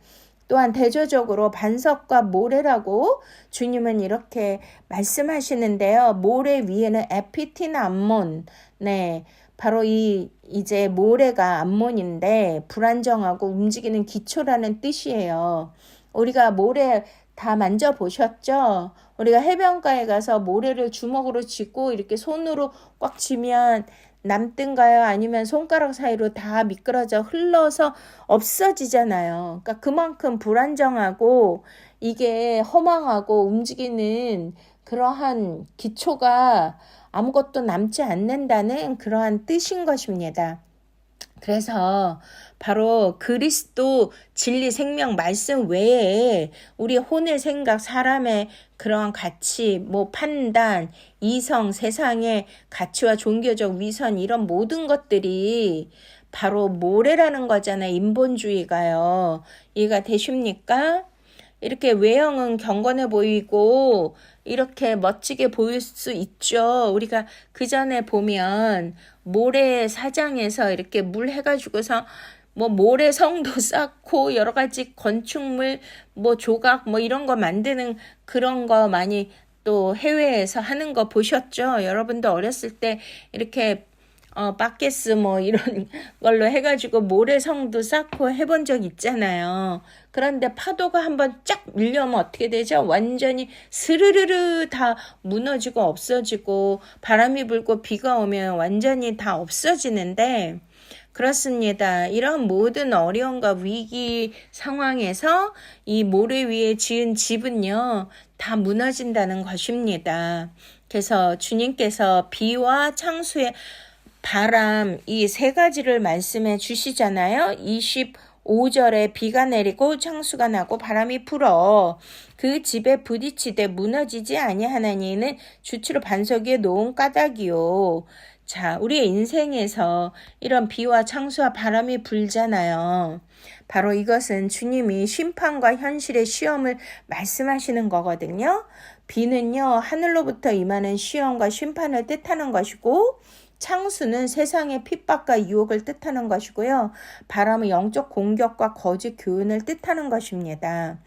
또한 대조적으로 반석과 모래라고 주님은 이렇게 말씀하시는데요. 모래 위에는 에피틴 암몬, 네, 바로 이제 모래가 암몬인데 불안정하고 움직이는 기초라는 뜻이에요. 우리가 모래 다 만져보셨죠? 우리가 해변가에 가서 모래를 주먹으로 쥐고 이렇게 손으로 꽉 쥐면 남든가요? 아니면 손가락 사이로 다 미끄러져 흘러서 없어지잖아요. 그러니까 그만큼 불안정하고 이게 허망하고 움직이는 그러한 기초가 아무것도 남지 않는다는 그러한 뜻인 것입니다. 그래서 바로 그리스도 진리 생명 말씀 외에 우리 혼의 생각, 사람의 그러한 가치, 판단, 이성, 세상의 가치와 종교적 위선 이런 모든 것들이 바로 모래라는 거잖아요. 인본주의가요. 이해가 되십니까? 이렇게 외형은 경건해 보이고 이렇게 멋지게 보일 수 있죠. 우리가 그 전에 보면 모래 사장에서 이렇게 물 해가지고서 모래성도 쌓고 여러 가지 건축물 조각 이런 거 만드는 그런 거 많이 또 해외에서 하는 거 보셨죠? 여러분도 어렸을 때 이렇게 바게스 이런 걸로 해가지고 모래성도 쌓고 해본 적 있잖아요. 그런데 파도가 한번 쫙 밀려오면 어떻게 되죠? 완전히 스르르르 다 무너지고 없어지고 바람이 불고 비가 오면 완전히 다 없어지는데 그렇습니다. 이런 모든 어려움과 위기 상황에서 이 모래 위에 지은 집은요, 다 무너진다는 것입니다. 그래서 주님께서 비와 창수의 바람 이 세 가지를 말씀해 주시잖아요. 25절에 비가 내리고 창수가 나고 바람이 불어 그 집에 부딪히되 무너지지 아니하나니 이는 주치로 반석 위에 놓은 까닭이요. 자, 우리의 인생에서 이런 비와 창수와 바람이 불잖아요. 바로 이것은 주님이 심판과 현실의 시험을 말씀하시는 거거든요. 비는요, 하늘로부터 임하는 시험과 심판을 뜻하는 것이고 창수는 세상의 핍박과 유혹을 뜻하는 것이고요. 바람은 영적 공격과 거짓 교훈을 뜻하는 것입니다.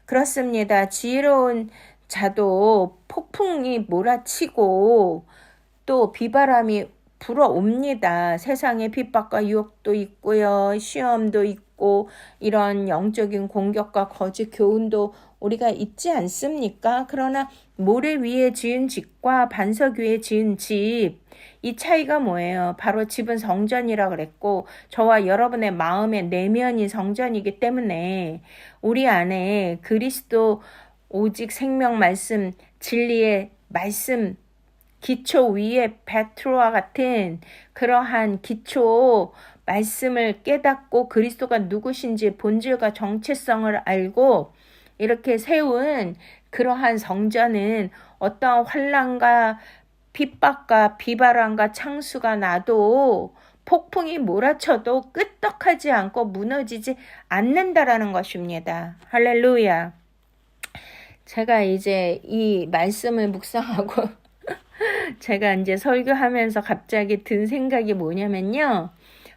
그렇습니다. 지혜로운 자도 폭풍이 몰아치고 또 비바람이 불어옵니다. 세상의 핍박과 유혹도 있고요. 시험도 있고 이런 영적인 공격과 거짓 교훈도 우리가 있지 않습니까? 그러나 모래 위에 지은 집과 반석 위에 지은 집, 이 차이가 뭐예요? 바로 집은 성전이라 그랬고 저와 여러분의 마음의 내면이 성전이기 때문에 우리 안에 그리스도 오직 생명 말씀, 진리의 말씀 기초 위에 베트로와 같은 그러한 기초 말씀을 깨닫고 그리스도가 누구신지 본질과 정체성을 알고 이렇게 세운 그러한 성전은 어떠한 환난과 핍박과 비바람과 창수가 나도 폭풍이 몰아쳐도 끄떡하지 않고 무너지지 않는다라는 것입니다. 할렐루야. 제가 이제 이 말씀을 묵상하고 제가 이제 설교하면서 갑자기 든 생각이 뭐냐면요.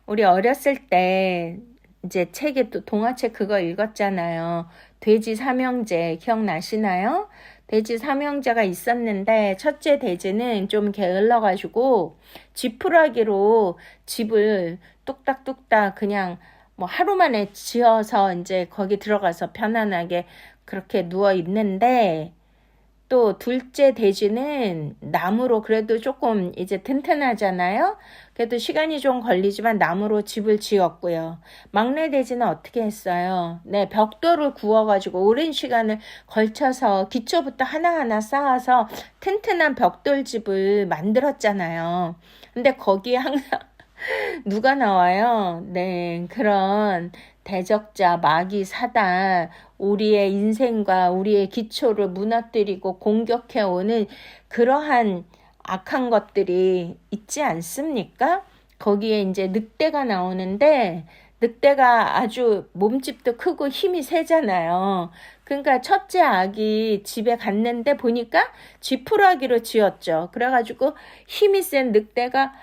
우리 어렸을 때 이제 책에 또 동화책 그거 읽었잖아요. 돼지 삼형제 기억나시나요? 돼지 삼형제가 있었는데 첫째 돼지는 좀 게을러가지고 지푸라기로 집을 뚝딱뚝딱 그냥 하루 만에 지어서 이제 거기 들어가서 편안하게 그렇게 누워 있는데 또 둘째 돼지는 나무로 그래도 조금 이제 튼튼하잖아요. 그래도 시간이 좀 걸리지만 나무로 집을 지었고요. 막내 돼지는 어떻게 했어요? 네, 벽돌을 구워가지고 오랜 시간을 걸쳐서 기초부터 하나하나 쌓아서 튼튼한 벽돌집을 만들었잖아요. 근데 거기에 항상 누가 나와요? 네, 그런 대적자, 마귀, 사단, 우리의 인생과 우리의 기초를 무너뜨리고 공격해오는 그러한 악한 것들이 있지 않습니까? 거기에 이제 늑대가 나오는데, 늑대가 아주 몸집도 크고 힘이 세잖아요. 그러니까 첫째 악이 집에 갔는데 보니까 쥐푸라기로 지었죠. 그래가지고 힘이 센 늑대가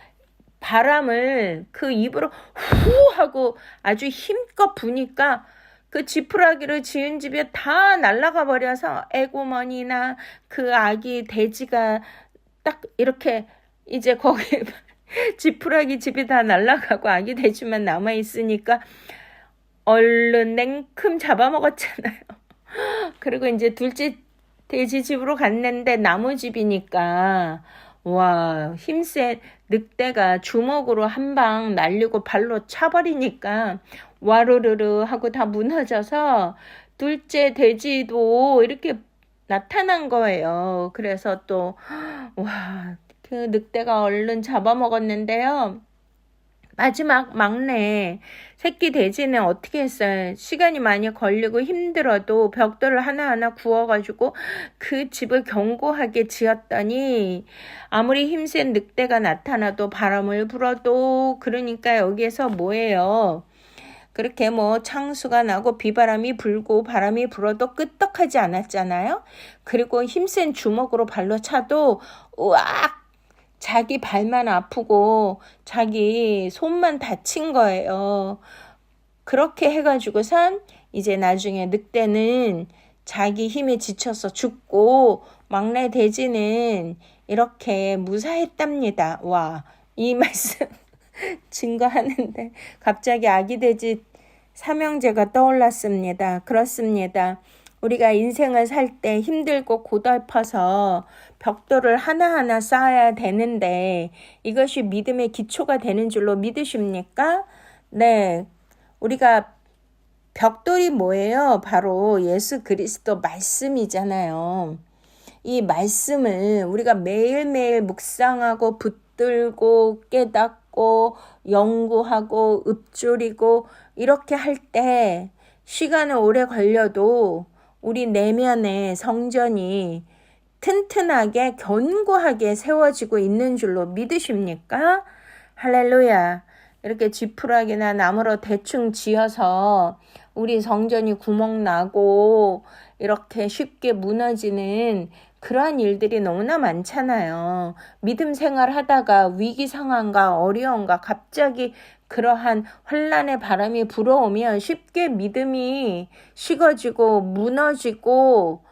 바람을 그 입으로 후 하고 아주 힘껏 부니까 그 지푸라기를 지은 집에 다 날아가 버려서 에고머니나 그 아기 돼지가 딱 이렇게 이제 거기 지푸라기 집이 다 날아가고 아기 돼지만 남아있으니까 얼른 냉큼 잡아먹었잖아요. 그리고 이제 둘째 돼지 집으로 갔는데 나무집이니까 와, 힘센 늑대가 주먹으로 한 방 날리고 발로 차버리니까 와르르르 하고 다 무너져서 둘째 돼지도 이렇게 나타난 거예요. 그래서 또 와, 그 늑대가 얼른 잡아먹었는데요. 마지막 막내 새끼 돼지는 어떻게 했어요? 시간이 많이 걸리고 힘들어도 벽돌을 하나하나 구워가지고 그 집을 견고하게 지었더니 아무리 힘센 늑대가 나타나도 바람을 불어도 그러니까 여기에서 뭐예요? 그렇게 뭐 창수가 나고 비바람이 불고 바람이 불어도 끄떡하지 않았잖아요. 그리고 힘센 주먹으로 발로 차도 우악 자기 발만 아프고 자기 손만 다친 거예요. 그렇게 해가지고선 이제 나중에 늑대는 자기 힘에 지쳐서 죽고 막내 돼지는 이렇게 무사했답니다. 와, 이 말씀 증거하는데 갑자기 아기 돼지 삼형제가 떠올랐습니다. 그렇습니다. 우리가 인생을 살 때 힘들고 고달퍼서 벽돌을 하나하나 쌓아야 되는데 이것이 믿음의 기초가 되는 줄로 믿으십니까? 네, 우리가 벽돌이 뭐예요? 바로 예수 그리스도 말씀이잖아요. 이 말씀을 우리가 매일매일 묵상하고 붙들고 깨닫고 연구하고 읊조리고 이렇게 할 때 시간은 오래 걸려도 우리 내면의 성전이 튼튼하게 견고하게 세워지고 있는 줄로 믿으십니까? 할렐루야. 이렇게 지푸라기나 나무로 대충 지어서 우리 성전이 구멍 나고 이렇게 쉽게 무너지는 그러한 일들이 너무나 많잖아요. 믿음 생활 하다가 위기 상황과 어려움과 갑자기 그러한 환란의 바람이 불어오면 쉽게 믿음이 식어지고 무너지고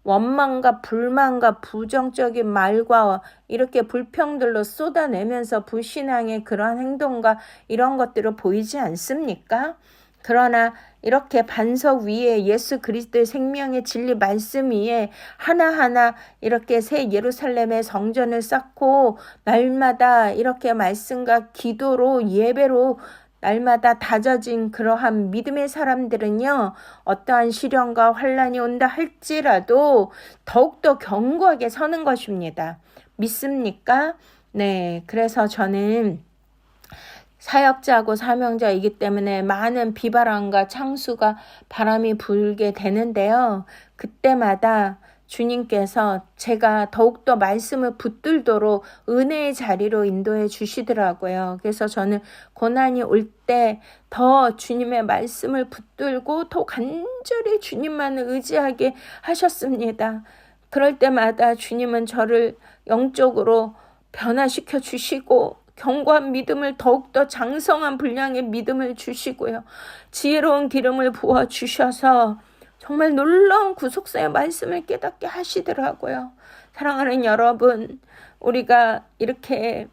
원망과 불만과 부정적인 말과 이렇게 불평들로 쏟아내면서 불신앙의 그러한 행동과 이런 것들을 보이지 않습니까? 그러나 이렇게 반석 위에 예수 그리스도의 생명의 진리 말씀 위에 하나하나 이렇게 새 예루살렘의 성전을 쌓고 날마다 이렇게 말씀과 기도로 예배로 날마다 다져진 그러한 믿음의 사람들은요, 어떠한 시련과 환란이 온다 할지라도 더욱더 견고하게 서는 것입니다. 믿습니까? 네, 그래서 저는 사역자고 사명자이기 때문에 많은 비바람과 창수가 바람이 불게 되는데요. 그때마다 주님께서 제가 더욱더 말씀을 붙들도록 은혜의 자리로 인도해 주시더라고요. 그래서 저는 고난이 올 때 더 주님의 말씀을 붙들고 더 간절히 주님만을 의지하게 하셨습니다. 그럴 때마다 주님은 저를 영적으로 변화시켜 주시고 견고한 믿음을 더욱더 장성한 분량의 믿음을 주시고요. 지혜로운 기름을 부어주셔서 정말 놀라운 구속사의 말씀을 깨닫게 하시더라고요. 사랑하는 여러분, 우리가 이렇게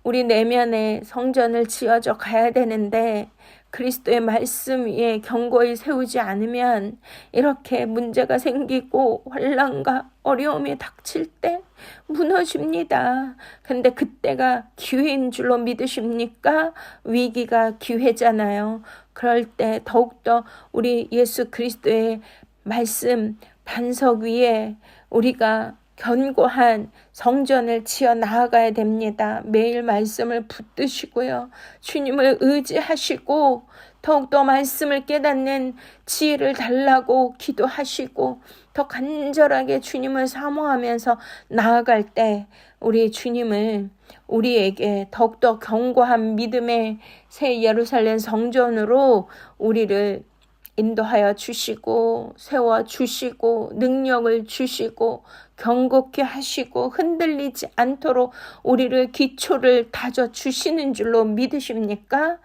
우리 내면에 성전을 지어져 가야 되는데 그리스도의 말씀 위에 견고히 세우지 않으면 이렇게 문제가 생기고 환난과 어려움이 닥칠 때 무너집니다. 근데 그때가 기회인 줄로 믿으십니까? 위기가 기회잖아요. 그럴 때 더욱더 우리 예수 그리스도의 말씀 반석 위에 우리가 견고한 성전을 지어 나아가야 됩니다. 매일 말씀을 붙드시고요. 주님을 의지하시고 더욱더 말씀을 깨닫는 지혜를 달라고 기도하시고 더 간절하게 주님을 사모하면서 나아갈 때 우리 주님을 우리에게 더욱더 견고한 믿음의 새 예루살렘 성전으로 우리를 인도하여 주시고 세워주시고 능력을 주시고 견고케 하시고 흔들리지 않도록 우리를 기초를 다져주시는 줄로 믿으십니까?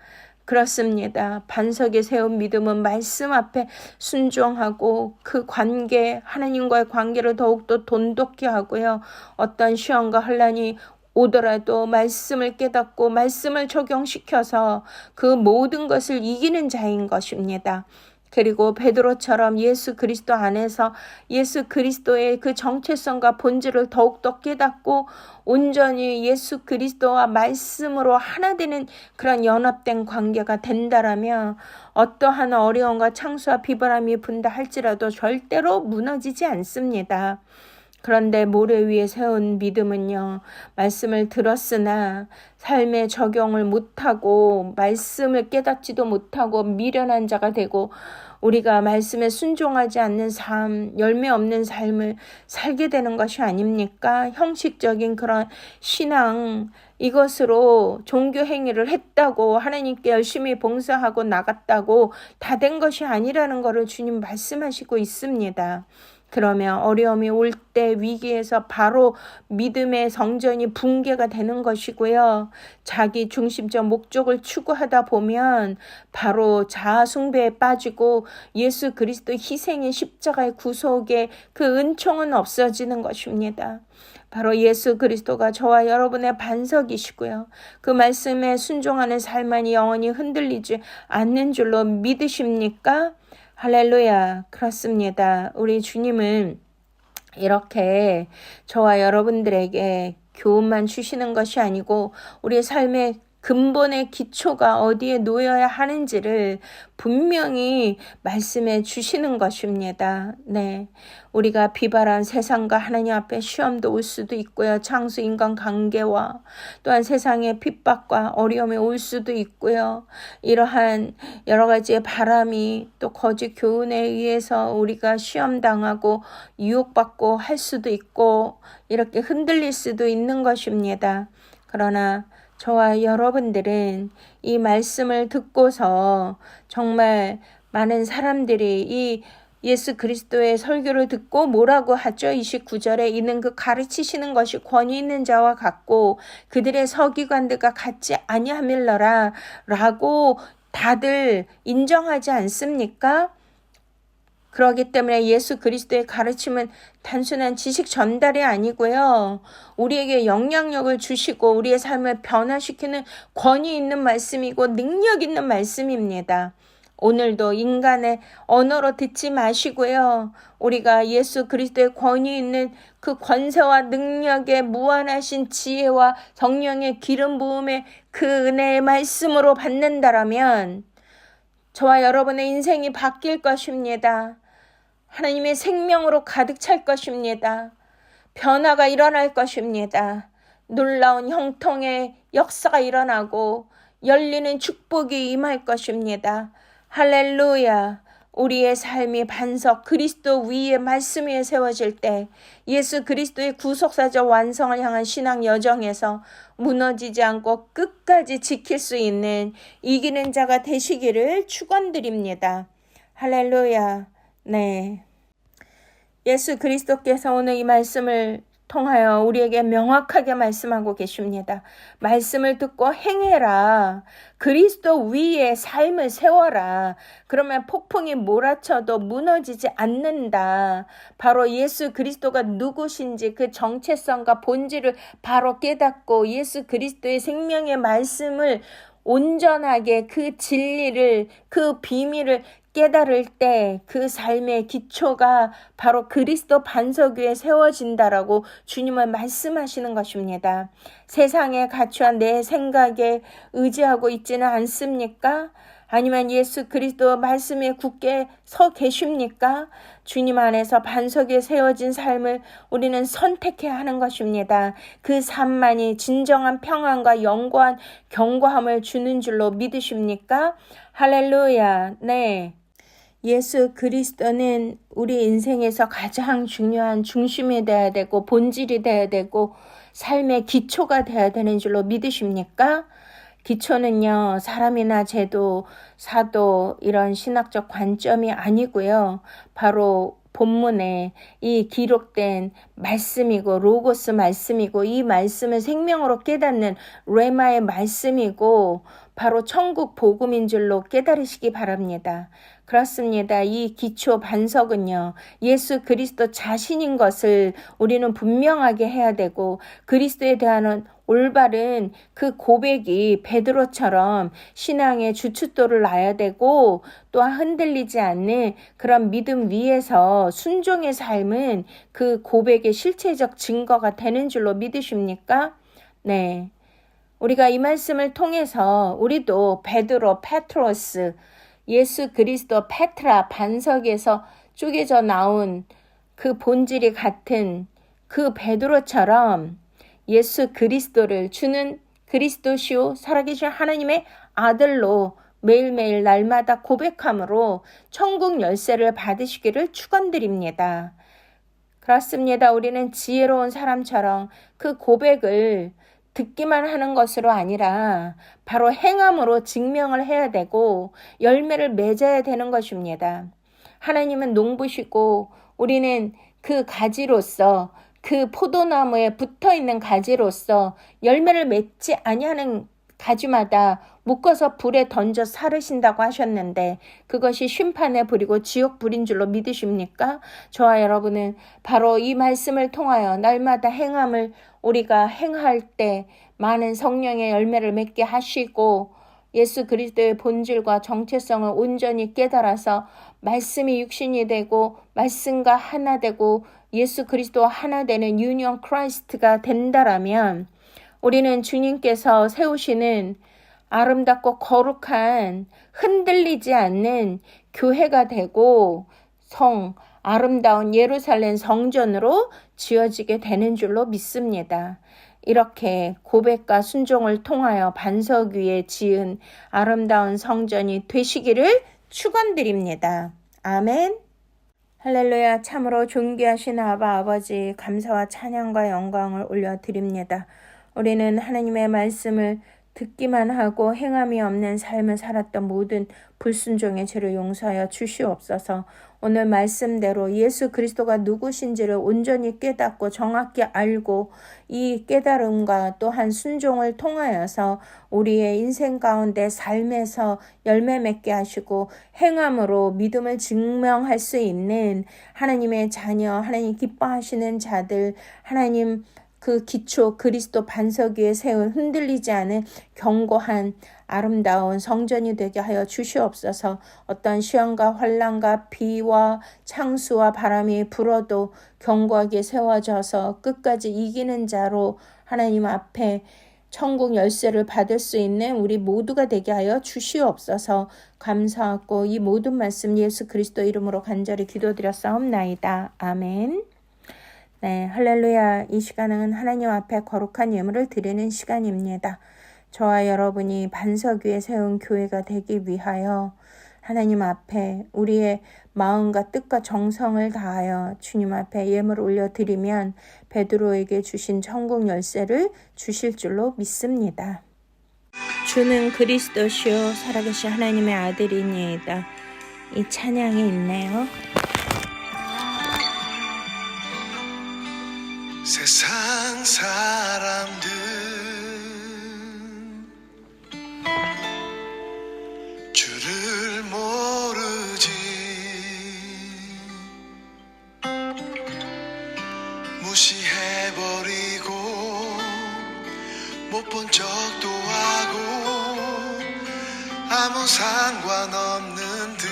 그렇습니다. 반석에 세운 믿음은 말씀 앞에 순종하고 그 관계, 하나님과의 관계를 더욱더 돈독히 하고요. 어떤 시험과 혼란이 오더라도 말씀을 깨닫고 말씀을 적용시켜서 그 모든 것을 이기는 자인 것입니다. 그리고 베드로처럼 예수 그리스도 안에서 예수 그리스도의 그 정체성과 본질을 더욱더 깨닫고 온전히 예수 그리스도와 말씀으로 하나 되는 그런 연합된 관계가 된다라면 어떠한 어려움과 창수와 비바람이 분다 할지라도 절대로 무너지지 않습니다. 그런데 모래 위에 세운 믿음은요, 말씀을 들었으나 삶에 적용을 못하고 말씀을 깨닫지도 못하고 미련한 자가 되고 우리가 말씀에 순종하지 않는 삶, 열매 없는 삶을 살게 되는 것이 아닙니까? 형식적인 그런 신앙, 이것으로 종교 행위를 했다고 하나님께 열심히 봉사하고 나갔다고 다 된 것이 아니라는 것을 주님 말씀하시고 있습니다. 그러면 어려움이 올 때 위기에서 바로 믿음의 성전이 붕괴가 되는 것이고요. 자기 중심적 목적을 추구하다 보면 바로 자아 숭배에 빠지고 예수 그리스도 희생의 십자가의 구속의 그 은총은 없어지는 것입니다. 바로 예수 그리스도가 저와 여러분의 반석이시고요. 그 말씀에 순종하는 삶만이 영원히 흔들리지 않는 줄로 믿으십니까? 할렐루야. 그렇습니다. 우리 주님은 이렇게 저와 여러분들에게 교훈만 주시는 것이 아니고 우리의 삶의 근본의 기초가 어디에 놓여야 하는지를 분명히 말씀해 주시는 것입니다. 네, 우리가 비바란 세상과 하나님 앞에 시험도 올 수도 있고요. 창수 인간 관계와 또한 세상의 핍박과 어려움이 올 수도 있고요. 이러한 여러 가지의 바람이 또 거짓 교훈에 의해서 우리가 시험당하고 유혹받고 할 수도 있고 이렇게 흔들릴 수도 있는 것입니다. 그러나 저와 여러분들은 이 말씀을 듣고서 정말 많은 사람들이 이 예수 그리스도의 설교를 듣고 뭐라고 하죠? 29절에 이는 그 가르치시는 것이 권위 있는 자와 같고 그들의 서기관들과 같지 아니함일러라 라고 다들 인정하지 않습니까? 그렇기 때문에 예수 그리스도의 가르침은 단순한 지식 전달이 아니고요. 우리에게 영향력을 주시고 우리의 삶을 변화시키는 권위 있는 말씀이고 능력 있는 말씀입니다. 오늘도 인간의 언어로 듣지 마시고요. 우리가 예수 그리스도의 권위 있는 그 권세와 능력의 무한하신 지혜와 성령의 기름 부음의 그 은혜의 말씀으로 받는다라면 저와 여러분의 인생이 바뀔 것입니다. 하나님의 생명으로 가득 찰 것입니다. 변화가 일어날 것입니다. 놀라운 형통의 역사가 일어나고 열리는 축복이 임할 것입니다. 할렐루야. 우리의 삶이 반석 그리스도 위에 말씀 위에 세워질 때 예수 그리스도의 구속사적 완성을 향한 신앙 여정에서 무너지지 않고 끝까지 지킬 수 있는 이기는 자가 되시기를 축원드립니다. 할렐루야. 네. 예수 그리스도께서 오늘 이 말씀을 통하여 우리에게 명확하게 말씀하고 계십니다. 말씀을 듣고 행해라. 그리스도 위에 삶을 세워라. 그러면 폭풍이 몰아쳐도 무너지지 않는다. 바로 예수 그리스도가 누구신지 그 정체성과 본질을 바로 깨닫고 예수 그리스도의 생명의 말씀을 온전하게 그 진리를, 그 비밀을 깨달을 때 그 삶의 기초가 바로 그리스도 반석 위에 세워진다라고 주님은 말씀하시는 것입니다. 세상에 갖추한 내 생각에 의지하고 있지는 않습니까? 아니면 예수 그리스도 말씀에 굳게 서 계십니까? 주님 안에서 반석 위에 세워진 삶을 우리는 선택해야 하는 것입니다. 그 삶만이 진정한 평안과 영원한 견고함을 주는 줄로 믿으십니까? 할렐루야. 네. 예수 그리스도는 우리 인생에서 가장 중요한 중심이 되어야 되고 본질이 되어야 되고 삶의 기초가 되어야 되는 줄로 믿으십니까? 기초는요, 사람이나 제도, 사도 이런 신학적 관점이 아니고요. 바로 본문에 이 기록된 말씀이고 로고스 말씀이고 이 말씀을 생명으로 깨닫는 레마의 말씀이고 바로 천국 복음인 줄로 깨달으시기 바랍니다. 그렇습니다. 이 기초 반석은요, 예수 그리스도 자신인 것을 우리는 분명하게 해야 되고 그리스도에 대한 올바른 그 고백이 베드로처럼 신앙의 주춧돌을 놔야 되고 또한 흔들리지 않는 그런 믿음 위에서 순종의 삶은 그 고백의 실체적 증거가 되는 줄로 믿으십니까? 네. 우리가 이 말씀을 통해서 우리도 베드로, 페트로스, 예수 그리스도 페트라 반석에서 쪼개져 나온 그 본질이 같은 그 베드로처럼 예수 그리스도를 주는 그리스도시오 살아계신 하나님의 아들로 매일매일 날마다 고백함으로 천국 열쇠를 받으시기를 축원드립니다. 그렇습니다. 우리는 지혜로운 사람처럼 그 고백을 듣기만 하는 것으로 아니라 바로 행함으로 증명을 해야 되고 열매를 맺어야 되는 것입니다. 하나님은 농부시고 우리는 그 가지로서 그 포도나무에 붙어있는 가지로서 열매를 맺지 아니하는 가지마다 묶어서 불에 던져 사르신다고 하셨는데 그것이 심판의 불이고 지옥 불인 줄로 믿으십니까? 저와 여러분은 바로 이 말씀을 통하여 날마다 행함을 우리가 행할 때 많은 성령의 열매를 맺게 하시고 예수 그리스도의 본질과 정체성을 온전히 깨달아서 말씀이 육신이 되고 말씀과 하나 되고 예수 그리스도와 하나 되는 유니온 크라이스트가 된다라면 우리는 주님께서 세우시는 아름답고 거룩한 흔들리지 않는 교회가 되고 아름다운 예루살렘 성전으로 지어지게 되는 줄로 믿습니다. 이렇게 고백과 순종을 통하여 반석 위에 지은 아름다운 성전이 되시기를 축원드립니다. 아멘. 할렐루야. 참으로 존귀하신 아버지 감사와 찬양과 영광을 올려드립니다. 우리는 하나님의 말씀을 듣기만 하고 행함이 없는 삶을 살았던 모든 불순종의 죄를 용서하여 주시옵소서. 오늘 말씀대로 예수 그리스도가 누구신지를 온전히 깨닫고 정확히 알고 이 깨달음과 또한 순종을 통하여서 우리의 인생 가운데 삶에서 열매 맺게 하시고 행함으로 믿음을 증명할 수 있는 하나님의 자녀, 하나님 기뻐하시는 자들, 하나님 그 기초 그리스도 반석 위에 세운 흔들리지 않은 견고한 아름다운 성전이 되게 하여 주시옵소서. 어떤 시험과 환난과 비와 창수와 바람이 불어도 견고하게 세워져서 끝까지 이기는 자로 하나님 앞에 천국 열쇠를 받을 수 있는 우리 모두가 되게 하여 주시옵소서. 감사하고 이 모든 말씀 예수 그리스도 이름으로 간절히 기도드렸사옵나이다. 아멘. 네, 할렐루야. 이 시간은 하나님 앞에 거룩한 예물을 드리는 시간입니다. 저와 여러분이 반석 위에 세운 교회가 되기 위하여 하나님 앞에 우리의 마음과 뜻과 정성을 다하여 주님 앞에 예물을 올려드리면 베드로에게 주신 천국 열쇠를 주실 줄로 믿습니다. 주는 그리스도시요 살아계신 하나님의 아들이니이다. 이 찬양이 있네요. 세상 사람들 주를 모르지 무시해버리고 못 본 척도 하고 아무 상관없는 듯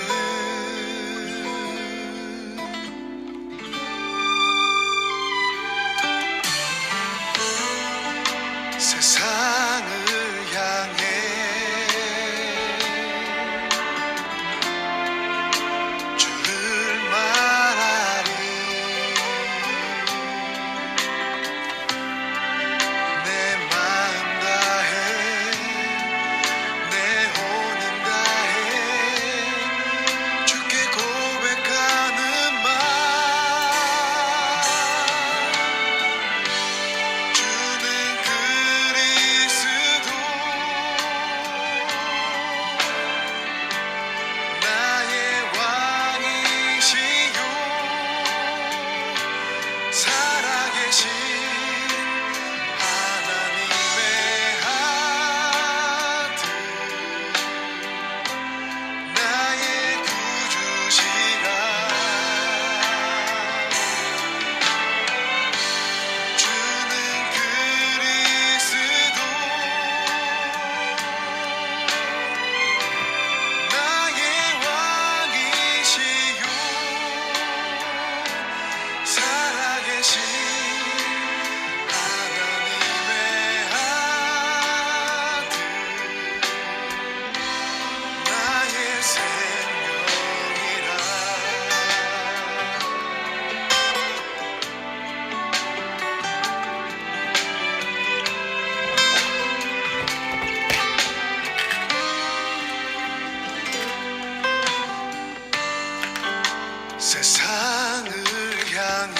세상을 향해 주를 말하리 내 마음 다해 내 혼인 다해 주께 고백하는 말 주는 그리스도 나의 왕이시요 살아계신 하나님의 아들 나의 구주시라 주는 그리스도 나의 왕이시요 살아계신 하나님의 아들 나의 생명이라 세상을 향해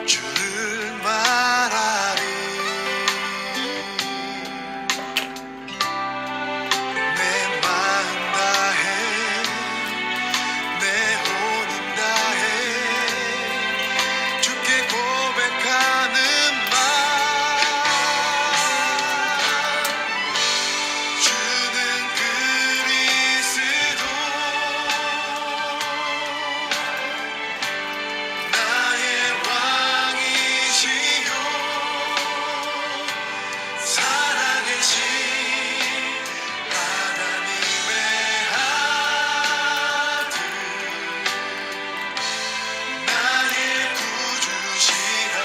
주를 말하리 내 마음 다해 내 혼인 다해 주께 고백하는 말 주는 그리스도 나의 왕이시요 살아계신 하나님의 아들 나의 구주시라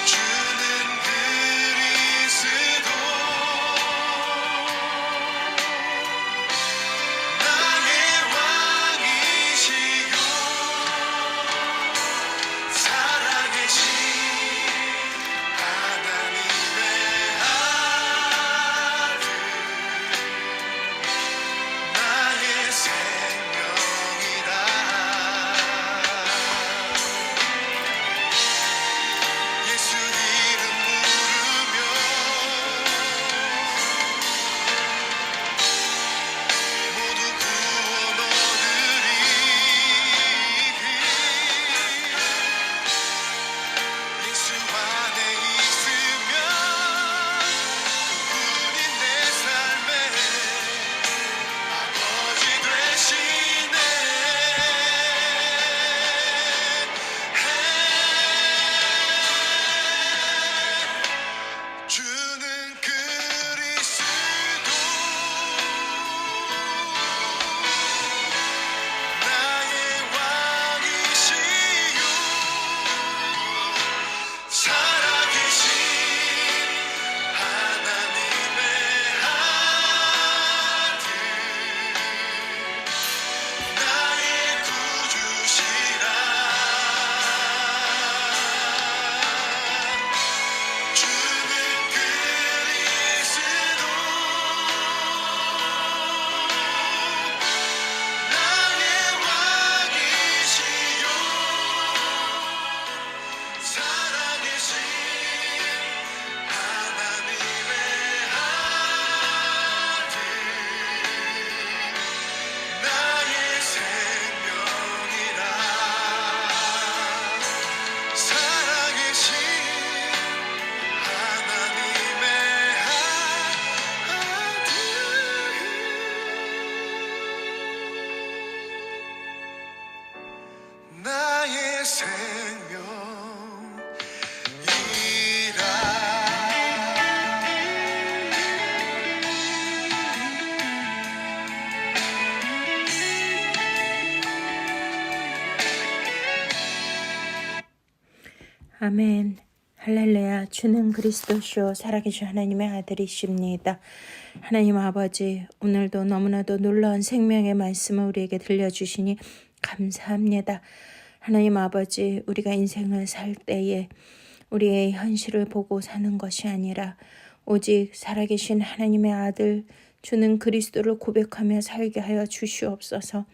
주는 그리스도 나의 왕이시요 살아계신 하나님의 아들 나의 생명이라 예수 이름 부르며 모두 구원 얻으리 예수 안에 있으면 그분이 내 삶의 아버지 되시네 주는 그리스도 나의 왕이시요 살아계신 하나님의 아들 나의 구주시라 주는 그리스도 나의 왕이시요 살아계신 하나님의 아들 나의 생명이라 살아계신 하나님의 아들 나의 생명 아멘. 할렐루야. 주는 그리스도시요 살아계신 하나님의 아들이십니다. 하나님 아버지, 오늘도 너무나도 놀라운 생명의 말씀을 우리에게 들려주시니 감사합니다. 하나님 아버지, 우리가 인생을 살 때에 우리의 현실을 보고 사는 것이 아니라 오직 살아계신 하나님의 아들 주는 그리스도를 고백하며 살게 하여 주시옵소서.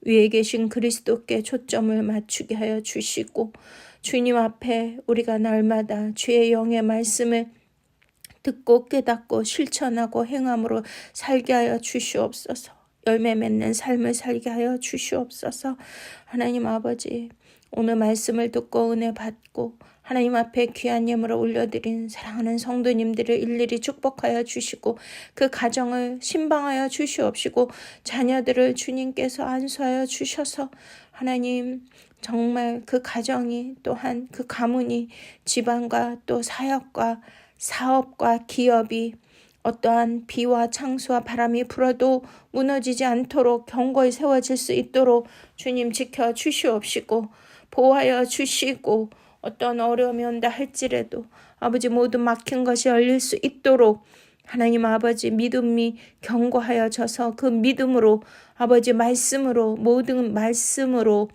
위에 계신 그리스도께 초점을 맞추게 하여 주시고 주님 앞에 우리가 날마다 주의 영의 말씀을 듣고 깨닫고 실천하고 행함으로 살게 하여 주시옵소서. 열매 맺는 삶을 살게 하여 주시옵소서. 하나님 아버지, 오늘 말씀을 듣고 은혜 받고 하나님 앞에 귀한 예물을 올려드린 사랑하는 성도님들을 일일이 축복하여 주시고 그 가정을 신방하여 주시옵시고 자녀들을 주님께서 안수하여 주셔서 하나님 정말 그 가정이 또한 그 가문이 집안과 또 사역과 사업과 기업이 어떠한 비와 창수와 바람이 불어도 무너지지 않도록 견고히 세워질 수 있도록 주님 지켜 주시옵시고 보호하여 주시고 어떤 어려움이 온다 할지라도 아버지 모든 막힌 것이 열릴 수 있도록 하나님 아버지 믿음이 견고하여져서 그 믿음으로 아버지 말씀으로 모든 말씀으로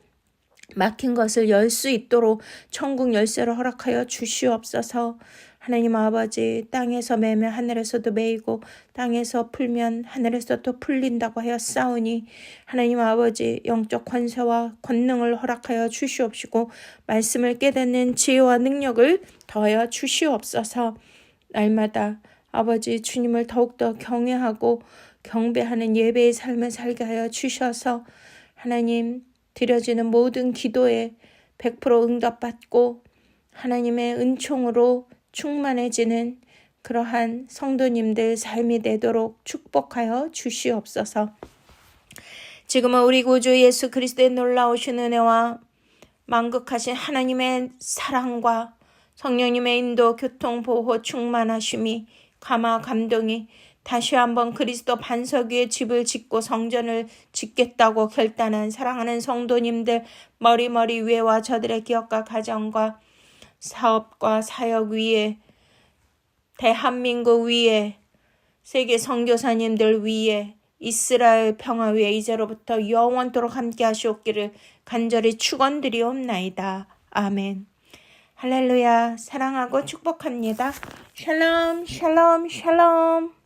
막힌 것을 열 수 있도록 천국 열쇠를 허락하여 주시옵소서. 하나님 아버지, 땅에서 매면 하늘에서도 매이고 땅에서 풀면 하늘에서 또 풀린다고 하였사오니 하나님 아버지 영적 권세와 권능을 허락하여 주시옵시고 말씀을 깨닫는 지혜와 능력을 더하여 주시옵소서. 날마다 아버지 주님을 더욱더 경외하고 경배하는 예배의 삶을 살게 하여 주셔서 하나님 드려지는 모든 기도에 100% 응답받고 하나님의 은총으로 충만해지는 그러한 성도님들 삶이 되도록 축복하여 주시옵소서. 지금은 우리 구주 예수 그리스도의 놀라우신 은혜와 만극하신 하나님의 사랑과 성령님의 인도, 교통, 보호, 충만하심이 감화, 감동이 다시 한번 그리스도 반석 위에 집을 짓고 성전을 짓겠다고 결단한 사랑하는 성도님들 머리머리 위에와 저들의 기업과 가정과 사업과 사역 위에 대한민국 위에 세계 선교사님들 위에 이스라엘 평화 위에 이제로부터 영원토록 함께 하시옵기를 간절히 축원드리옵나이다. 아멘. 할렐루야. 사랑하고 축복합니다. 샬롬 샬롬 샬롬.